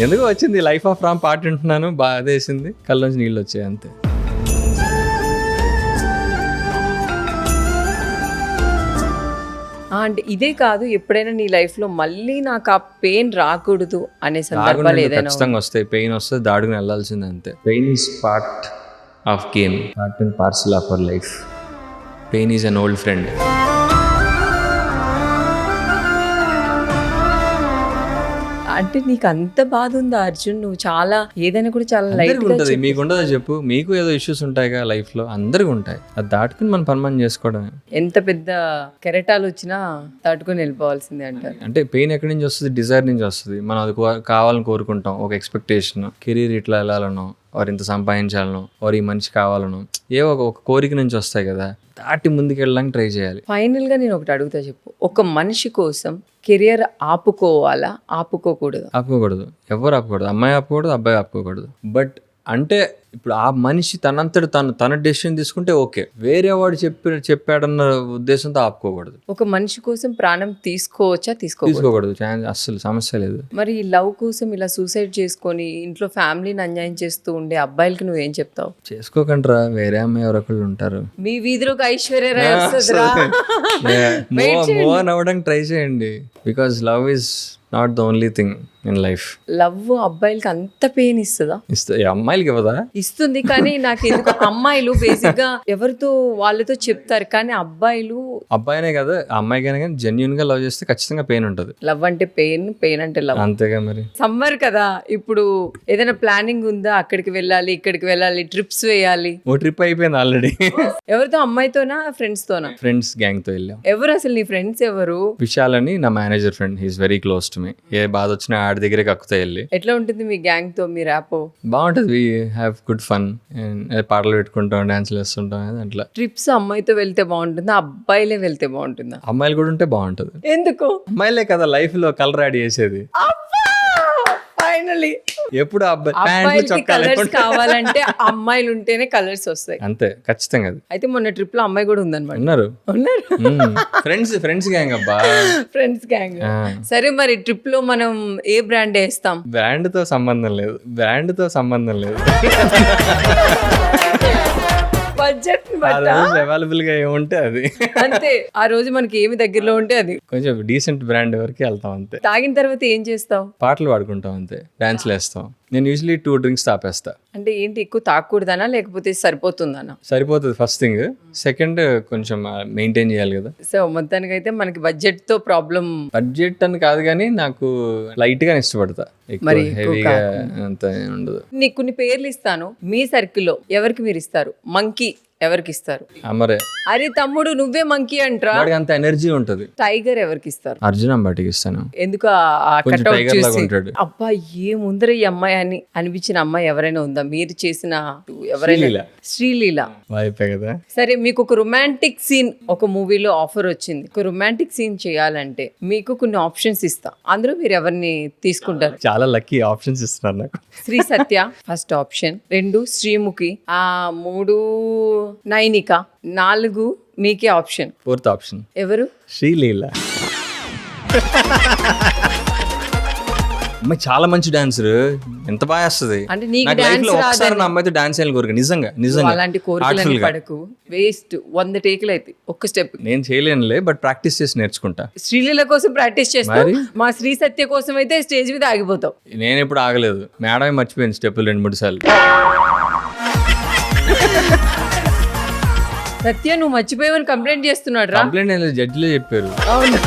ఎందుకు వచ్చింది, లైఫ్ ఆఫ్ రామ్ పాట వింటున్నాను, బాగా వేసింది, కళ్ళలోంచి నీళ్ళు వచ్చాయి అంతే. అంటే ఇదే కాదు, ఎప్పుడైనా నీ లైఫ్ లో మళ్ళీ నాకు ఆ పెయిన్ రాకూడదు అనే సందర్భాలు ఏదైనా? ఖచ్చితంగా వస్తాయి, పెయిన్ వస్తుంది, దాడుకుని వెళ్ళాల్సింది అంతే. Pain is part of game, part and parcel of our life. Pain is an old friend. అంటే నీకు అంత బాధ ఉందా అర్జున్? నువ్వు చాలా ఏదైనా కూడా చాలా లైట్ ఉంటుంది. మీకు ఉండదా చెప్పు? మీకు ఏదో ఇష్యూస్ ఉంటాయిగా లైఫ్ లో, అందరికి ఉంటాయి. అది దాటుకుని మనం పని చేసుకోవడమే. ఎంత పెద్ద కెరటాలు వచ్చినా దాటుకుని వెళ్ళిపోవాల్సిందే అంటారు. అంటే పెయిన్ ఎక్కడి నుంచి వస్తుంది? డిజైర్ నుంచి వస్తుంది. మనం అది కావాలని కోరుకుంటాం, ఒక ఎక్స్పెక్టేషన్, కెరీర్ ఇట్లా వెళ్ళాలనో, వారు ఇంత సంపాదించాలనో, వారు ఈ మనిషి కావాలనో, ఏవో ఒక కోరిక నుంచి వస్తాయి కదా, దాటి ముందుకు వెళ్ళడానికి ట్రై చేయాలి. ఫైనల్ గా నేను ఒకటి అడుగుతా, చెప్పు. ఒక మనిషి కోసం కెరియర్ ఆపుకోవాలా, ఆపుకోకూడదు? ఆపుకోకూడదు, ఎవరు ఆపుకోకూడదు. అమ్మాయి ఆపుకోకూడదు, అబ్బాయి ఆపుకోకూడదు. బట్ అంటే ఇప్పుడు ఆ మనిషి తనంతటి తన డెసిషన్ తీసుకుంటే ఓకే, వేరే వాడు చెప్పాడన్న ఉద్దేశంతో ఆపుకోకూడదు. ఒక మనిషి కోసం ప్రాణం తీసుకోవచ్చా? తీసుకోకూడదు, అస్సలు సమస్య లేదు. మరి ఈ లవ్ కోసం ఇలా సూసైడ్ చేసుకొని ఇంట్లో ఫ్యామిలీని అన్యాయం చేస్తూ ఉండే అబ్బాయిలకి నువ్వేం చెప్తావు? చేసుకోకండిరా, వేరే అమ్మాయి ఎవరొకళ్ళు ఉంటారు. మీ వీధిలోకి ఐశ్వర్యరాయ్ వస్తుందిరా. మూవ్ ఆన్ అవ్వడానికి ట్రై చేయండి, because love is not the only thing in life. Love అబ్బాయిలకి అంత పెయిన్ ఇస్తుందా? అమ్మాయిలకి ఇవ్వదా? ఇస్తుంది, కానీ నాకు ఎందుకు అమ్మాయిలు బేసిక్ గా ఎవరితో వాళ్ళతో చెప్తారు, కానీ అబ్బాయిలు, అబ్బాయినే కదా అమ్మాయికైనా కానీ జెన్యున్ గా లవ్ చేస్తే ఖచ్చితంగా పెయిన్ ఉంటుంది. లవ్ అంటే పెయిన్, పెయిన్ అంటే లవ్, అంతేగా. మరి సమ్మర్ కదా, ఇప్పుడు ఏదైనా ప్లానింగ్ ఉందా? అక్కడికి వెళ్ళాలి, ఇక్కడికి వెళ్ళాలి, ట్రిప్స్ వేయాలి. ఓ ట్రిప్ అయిపోయింది ఆల్రెడీ. ఎవరితో? అమ్మాయితోనా, ఫ్రెండ్స్ తోనా? ఫ్రెండ్స్ గ్యాంగ్ తో వెళ్ళాం. ఎవరు అసలు నీ ఫ్రెండ్స్ ఎవరు? విశాల్ అని నా manager friend, he's very close to me. ఏ బాధ వచ్చినా ఆడి దగ్గరే కక్కుతా వెళ్ళి. ఎట్లా ఉంటుంది మీ గ్యాంగ్ తో మీ ర్యాపో? బాగుంటుంది, వి హ్యావ్ గుడ్ ఫన్, పాటలు పెట్టుకుంటాం, డాన్స్లు వేస్తుంటాం. అట్లా ట్రిప్స్ అమ్మాయితో వెళ్తే బాగుంటుందా, అబ్బాయిలే వెళ్తే బాగుంటుందా? అమ్మాయిలు కూడా ఉంటే బాగుంటుంది. ఎందుకు? అమ్మాయిలే కదా లైఫ్ లో కలర్ యాడ్ చేసేది. ఫైనలీ ఎప్పుడు అబ్బాయిలకి కలర్స్ కావాలంటే అమ్మాయిలు ఉంటేనే కలర్స్ వస్తాయి, అంతే ఖచ్చితంగా. అది అయితే మొన్న ట్రిప్ లో అమ్మాయి కూడా ఉందన్నమాట. ఉన్నారు ఫ్రెండ్స్ గ్యాంగ్. అబ్బా, ఫ్రెండ్స్ గ్యాంగ్. సరే, మరి ట్రిప్ లో మనం ఏ బ్రాండ్ వేస్తాం? బ్రాండ్ తో సంబంధం లేదు, బడ్జెట్ బట్ట అవైలబుల్ గా ఏముంటే అది అంతే. ఆ రోజు మనకి ఏమి దగ్గరలో ఉంటే అది. కొంచెం డీసెంట్ బ్రాండ్ వరకు వెళ్తాం అంతే. తాగిన తర్వాత ఏం చేస్తావు? పాటలు పాడుకుంటాం అంతే, డాన్స్లు వేస్తాం. నేను యూజువలీ 2 drinks తాపేస్తా. అంటే ఏంటి, ఎక్కువ తాగకూడదనా లేకపోతే సరిపోతుందనా? సరిపోతుంది ఫస్ట్ థింగ్. సెకండ్ కొంచెం మెయింటైన్ చేయాలి కదా. సో మొత్తానికి అయితే మనకి బడ్జెట్ తో ప్రాబ్లం. బడ్జెట్ అని కాదు కానీ నాకు లైట్ గా ఇష్టపడతా, ఎక్కువ హెవీగా అంత ఉండదు. నీకు కొన్ని పేర్లు ఇస్తాను, మీ సర్కిల్లో ఎవరికి మీరు ఇస్తారు? మంకీ ఎవరికి ఇస్తారు? అమరే. అరే తమ్ముడు నువ్వే మంకీ అంట్రా. వాడికి అంత ఎనర్జీ ఉంటది. టైగర్ ఎవరికి ఇస్తారు? అర్జున్ అంబాటికి ఇస్తాను. ఎందుకు ఆ కొంచెం కట్అవుట్ టైగర్ లాగా చూసి ఉంటాడు. అబ్బా ఏ ముందర ఈ అమ్మాయి అని అనిపించిన అమ్మాయి ఎవరైనా ఉందా మీరు చేసిన? ఎవరైనా? శ్రీలీల. వైపే కదా. సరే, మీకు ఒక రొమాంటిక్ సీన్ ఒక మూవీలో ఆఫర్ వచ్చింది, ఒక రొమాంటిక్ సీన్ చేయాలంటే మీకు కొన్ని ఆప్షన్స్ ఇస్తా, అందులో మీరు ఎవరిని తీసుకుంటారు? చాలా లక్కీ ఆప్షన్స్ ఇస్తున్నారు నాకు. శ్రీ సత్య ఫస్ట్ ఆప్షన్, 2 శ్రీముఖి, 3 నైనిక, 4 మీకే ఆప్షన్. 4th ఆప్షన్ ఎవరు? శ్రీలీల. అమ్మాయి చాలా మంచి డాన్సర్, ఎంత బాగా వేస్తుంది. అంటే నీకు నాకు లైఫ్ డాన్స్ లో ఒకసారి రాదని నా అమ్మాయితో డాన్స్ చేయాలని కోరిక. నిజంగా నిజంగా అలాంటి కోరికలని Artful గా. పడకు, వేస్ట్. 100 టేకులు అయితే ఒక్క స్టెప్. నేను చేయలేనులే, బట్ ప్రాక్టీస్ చేసి నేర్చుకుంటా. శ్రీలీల కోసం ప్రాక్టీస్ చేస్తావు, మరి? మా శ్రీ సత్య కోసం అయితే స్టేజ్ మీద ఆగిపోతావు. నేను ఎప్పుడు ఆగలేదు, మేడమే మర్చిపోయింది స్టెప్పులు 2-3 సార్లు. సత్య నువ్వు మర్చిపోయావని కంప్లైంట్ చేస్తున్నాడు రా. కంప్లైంట్ జడ్జిలే చెప్పారు. అవును.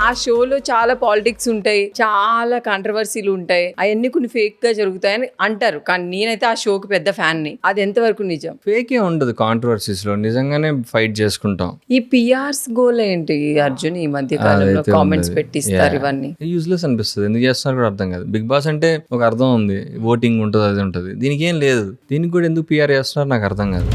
ఆ షోలో చాలా పాలిటిక్స్ ఉంటాయి, చాలా కాంట్రవర్సీలు ఉంటాయి, అవన్నీ కొన్ని ఫేక్ గా జరుగుతాయని అంటారు. కానీ నేనైతే ఆ షోకి పెద్ద ఫ్యాన్ ని. అది ఎంతవరకు నిజం? ఫేక్ ఏ ఉండదు కాంట్రవర్సీస్ లో, నిజంగానే ఫైట్ చేసుకుంటాం. ఈ పిఆర్స్ గోల్ ఏంటి అర్జున్? ఈ మధ్య కాలంలో కామెంట్స్ పెట్టిస్తారు, ఇవన్నీ యూజ్లెస్ అనిపిస్తుంది. ఎందుకు చేస్తున్నారు కూడా అర్థం కాదు. బిగ్ బాస్ అంటే ఒక అర్థం ఉంది, ఓటింగ్ ఉంటుంది, అది ఉంటుంది. దీనికి ఏం లేదు. దీనికి కూడా ఎందుకు పిఆర్ చేస్తున్నారు నాకు అర్థం కాదు.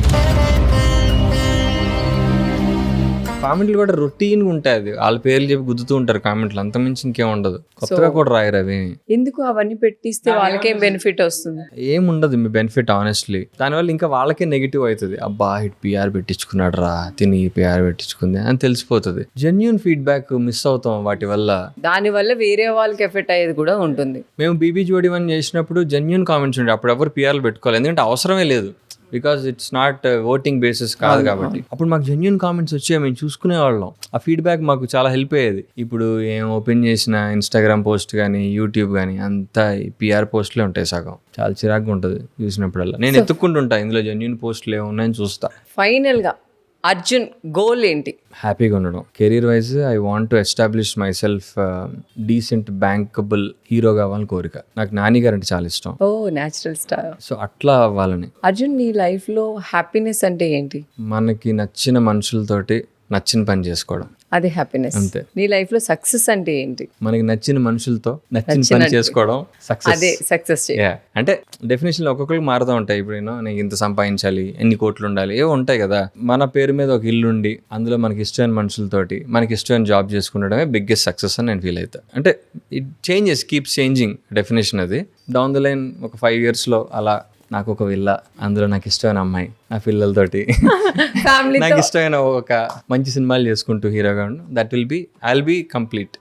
కామెంట్లు కూడా రొటీన్గా ఉంటాయి, అది వాళ్ళ పేర్లు చెప్పి గుద్దుతూ ఉంటారు కామెంట్లు, అంతమించి ఇంకేం ఉండదు. కొత్తగా కూడా రాయరు అవి. ఎందుకు అవన్నీ పెట్టిస్తే వాళ్ళకేం బెనిఫిట్ వస్తుంది? ఏముండదు మీ బెనిఫిట్ ఆనెస్ట్లీ. దానివల్ల ఇంకా వాళ్ళకే నెగిటివ్ అవుతుంది. అబ్బా ఇటు పిఆర్ పెట్టించుకున్నాడు రా, తిని పిఆర్ పెట్టించుకుంది అని తెలిసిపోతుంది. జెన్యూన్ ఫీడ్బ్యాక్ మిస్ అవుతాం వాటి వల్ల. దానివల్ల వేరే వాళ్ళకి ఎఫెక్ట్ అయ్యేది కూడా ఉంటుంది. మేము బీబీ జోడి 1 చేసినప్పుడు జెన్యూన్ కామెంట్స్ ఉండే, అప్పుడు ఎవరు పిఆర్లు పెట్టుకోవాలి, ఎందుకంటే అవసరమే లేదు. Because it's not voting basis కాదు కాబట్టి. అప్పుడు మాకు జెన్యూన్ కామెంట్స్ వచ్చాయి, మేము చూసుకునే వాళ్ళం. ఆ ఫీడ్బ్యాక్ మాకు చాలా హెల్ప్ అయ్యేది. ఇప్పుడు ఏం ఓపెన్ చేసిన ఇన్స్టాగ్రామ్ పోస్ట్ కానీ యూట్యూబ్ కానీ అంతా పిఆర్ పోస్ట్లే ఉంటాయి సగం. చాలా చిరాగ్గా ఉంటుంది చూసినప్పుడల్లా. నేను ఎత్తుక్కుంటుంటా ఇందులో జెన్యూన్ పోస్టులు ఏమున్నాయని చూస్తా. ఫైనల్ గా అర్జున్ గోల్ ఏంటి? హ్యాపీగా ఉండడం. Career wise I want to establish my self decent bankable hero కావాలని కోరిక. నాకు నాని గారు అంటే చాలా ఇష్టం. ఓ న్యాచురల్ స్టార్. సో అట్లా అవ్వాలని. అర్జున్ నీ లైఫ్ లో హ్యాపీనెస్ అంటే ఏంటి? మనకి నచ్చిన మనుషులతోటి నచ్చిన పని చేసుకోవడం, అదే హ్యాపీనెస్. అంతే. నీ లైఫ్ లో సక్సెస్ అంటే ఏంటి? మనకి నచ్చిన మనుషులతో నచ్చిన పని చేసుకోవడం సక్సెస్. అదే సక్సెస్. అంటే డెఫినేషన్ ఒక్కొక్కరికి మారుతూ ఉంటాయి. ఇప్పుడు నేను ఇంత సంపాదించాలి, ఎన్ని కోట్లు ఉండాలి, ఏవో ఉంటాయి కదా. మన పేరు మీద ఒక ఇల్లు ఉండి అందులో మనకి ఇష్టమైన మనుషులతోటి మనకి ఇష్టమైన జాబ్ చేసుకుండడమే బిగ్గెస్ట్ సక్సెస్ అని నేను ఫీల్ అవుతా. అంటే it changes, keeps changing definition. అది డౌన్ ద లైన్ ఒక 5 years లో అలా నాకు ఒక విల్లా, అందులో నాకు ఇష్టమైన అమ్మాయి, నా పిల్లలతోటి నాకు ఇష్టమైన ఒక మంచి సినిమాలు చేసుకుంటూ హీరోగా ఉండడం, that will be I will be complete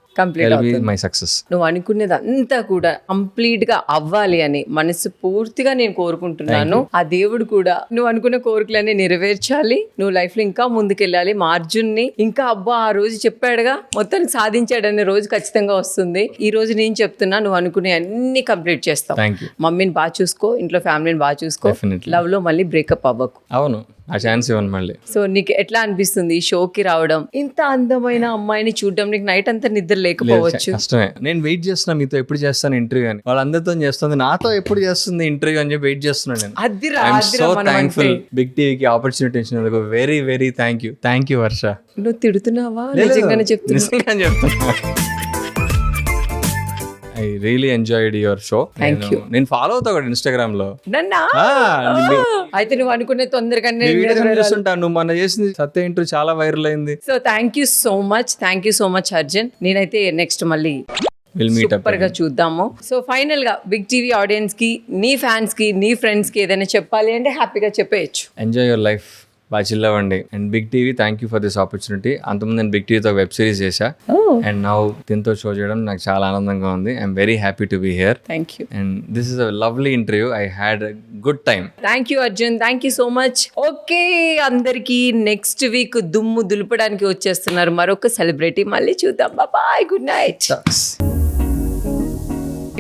my success. నువ్వు అనుకునేది అంతా కూడా కంప్లీట్ గా అవ్వాలి అని మనసు పూర్తిగా నేను కోరుకుంటున్నాను. ఆ దేవుడు కూడా నువ్వు అనుకున్న కోరికలన్నీ నెరవేర్చాలి. నువ్వు లైఫ్ లో ఇంకా ముందుకెళ్ళాలి. మా అర్జున్ని ఇంకా అబ్బా ఆ రోజు చెప్పాడుగా మొత్తానికి సాధించాడనే రోజు ఖచ్చితంగా వస్తుంది. ఈ రోజు నేను చెప్తున్నా, నువ్వు అనుకునే అన్ని కంప్లీట్ చేస్తావు. మమ్మీని బాగా చూసుకో, ఇంట్లో ఫ్యామిలీని బాగా చూసుకో, లవ్ లో మళ్ళీ బ్రేకప్ అవ్వకు. అవును, ఆ ఛాన్స్ ఇవ్వను మళ్ళీ. సో నీకు ఎట్లా అనిపిస్తుంది ఈ షోకి రావడం? ఇంత అందమైన అమ్మాయిని చూడడం, నీకు నైట్ అంతా నిద్ర లేకపోవచ్చు. కష్టమే. నేను వెయిట్ చేస్తున్నా, మీతో ఎప్పుడు చేస్తాను ఇంటర్వ్యూ అని. వాళ్ళందరితో చేస్తుంది, నాతో ఎప్పుడు చేస్తుంది ఇంటర్వ్యూ అని చెప్పి వెయిట్ చేస్తున్నాను నేను. ఐఎమ్ సో థ్యాంక్ఫుల్ బిగ్ టీవీకి ఆపర్చునిటీ ఇచ్చినందుకు. వెరీ వెరీ థ్యాంక్ యూ వర్ష. నువ్వు తిడుతున్నావా? నిజంగానే చెప్తున్నా. I really enjoyed your show. నేను ఫాలో అవుతా కూడా ఇన్స్టాగ్రామ్ లో. అయితే నువ్వు అనుకునే తొందరగానే చూస్తుంటా. నువ్వు మన చేసింది సత్య ఇంటర్వ్యూ చాలా వైరల్ అయింది. So thank you so much Arjun. నేనైతే నెక్స్ట్ మళ్ళీ సూపర్ గా చూద్దాము. సో ఫైనల్ గా బిగ్ టీవీ ఆడియన్స్ కి, నీ ఫ్యాన్స్ కి, నీ ఫ్రెండ్స్ కి ఏదైనా చెప్పాలి అంటే హ్యాపీగా చెప్పేయచ్చు. ఎంజాయ్ యువర్ లైఫ్ బాగా చిల్ అవ్వండి. And big TV thank you for this opportunity. అంతకుముందు నేను బిగ్ టీవీతో వెబ్ సిరీస్ చేశా అండ్ నౌ దీంతో షో చేయడం నాకు చాలా ఆనందంగా ఉంది. I'm very happy to be here thank you. And this is a lovely interview. I had good time. Thank you Arjun, thank you so much. Okay, అందరికి నెక్స్ట్ వీక్ దుమ్ము దులుపడానికి వచ్చేస్తున్నారు మరొక సెలబ్రిటీ. మళ్ళీ చూద్దాం. Bye, good night.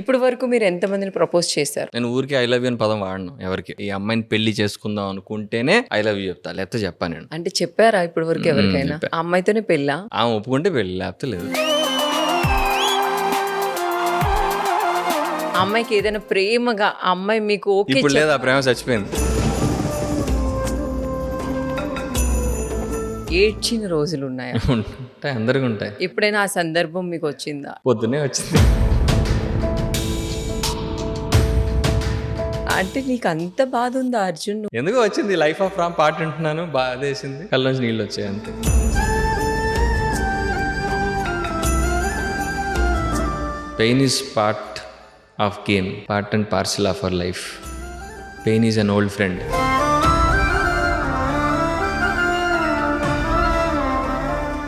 ఇప్పుడు వరకు మీరు ఎంతమందిని ప్రపోజ్ చేశారు? నేను ఊరికి ఐ లవ్ యూ అని పదం వాడను ఎవరికి. ఈ అమ్మాయిని పెళ్లి చేసుకుందాం అనుకుంటేనే ఐ లవ్ యూ చెప్తా, లేకపోతే చెప్పా నేను. అంటే చెప్పారా ఇప్పుడు వరకు ఎవరికైనా? ఆ అమ్మాయితోనే పెళ్ళా? ఆమె ఒప్పుకుంటే పెళ్ళి, లేకపోతే లేదు. ఆ అమ్మాయికి ఏదైనా ప్రేమగా ఆ అమ్మాయి మీకు ఓకే ఇప్పుడు లేదు, ఆ ప్రేమ చచ్చిపోయింది. ఏడ్చిన రోజులు ఉన్నాయా? ఉంటాయి, అందరికీ ఉంటాయి. ఎప్పుడైనా ఆ సందర్భం మీకు వచ్చిందా? పొద్దున్నే వచ్చింది. అంటే నీకు అంత బాధ ఉందా అర్జున్? ఎందుకో వచ్చింది. లైఫ్ ఆఫ్ రామ్ పాట వింటున్నాను, బాధ వేసింది, కళ్ళ నుంచి నీళ్ళు వచ్చాయి అంతే. Pain is part of game, part and parcel of our life. Pain is an old friend.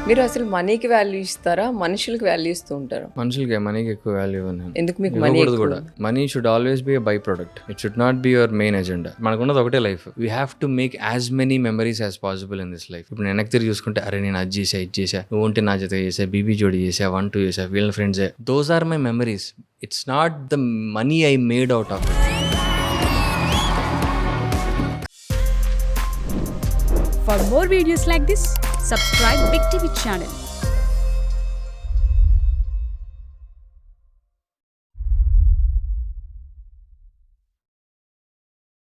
మీరు అసలు మనీకి వాల్యూ ఇస్తారా, మనుషులకు వాల్యూ ఇస్తూ ఉంటారు? మనుషులకి, మనీకి ఎక్కువ వాల్యూ ఇవ్వను. ఎందుకు మీకు మనీ కూడా? Money should always be a byproduct. It should not be your main agenda. మనకున్నది ఒకటే life. We have to make as many memories as possible in this life. ఇప్పుడు నేను వెనక్కి తిరిగి చూసుకుంటే, అరే నేను అది చేసా, ఇది చేసా, నువ్వు ఉంటే నా జత చేసా, బీబీ జోడి చేసా, 1 2 చేసా, వీళ్ళ ఫ్రెండ్సే. Those are my memories. It's not the money I made out of it. For more videos like this, subscribe Big TV channel.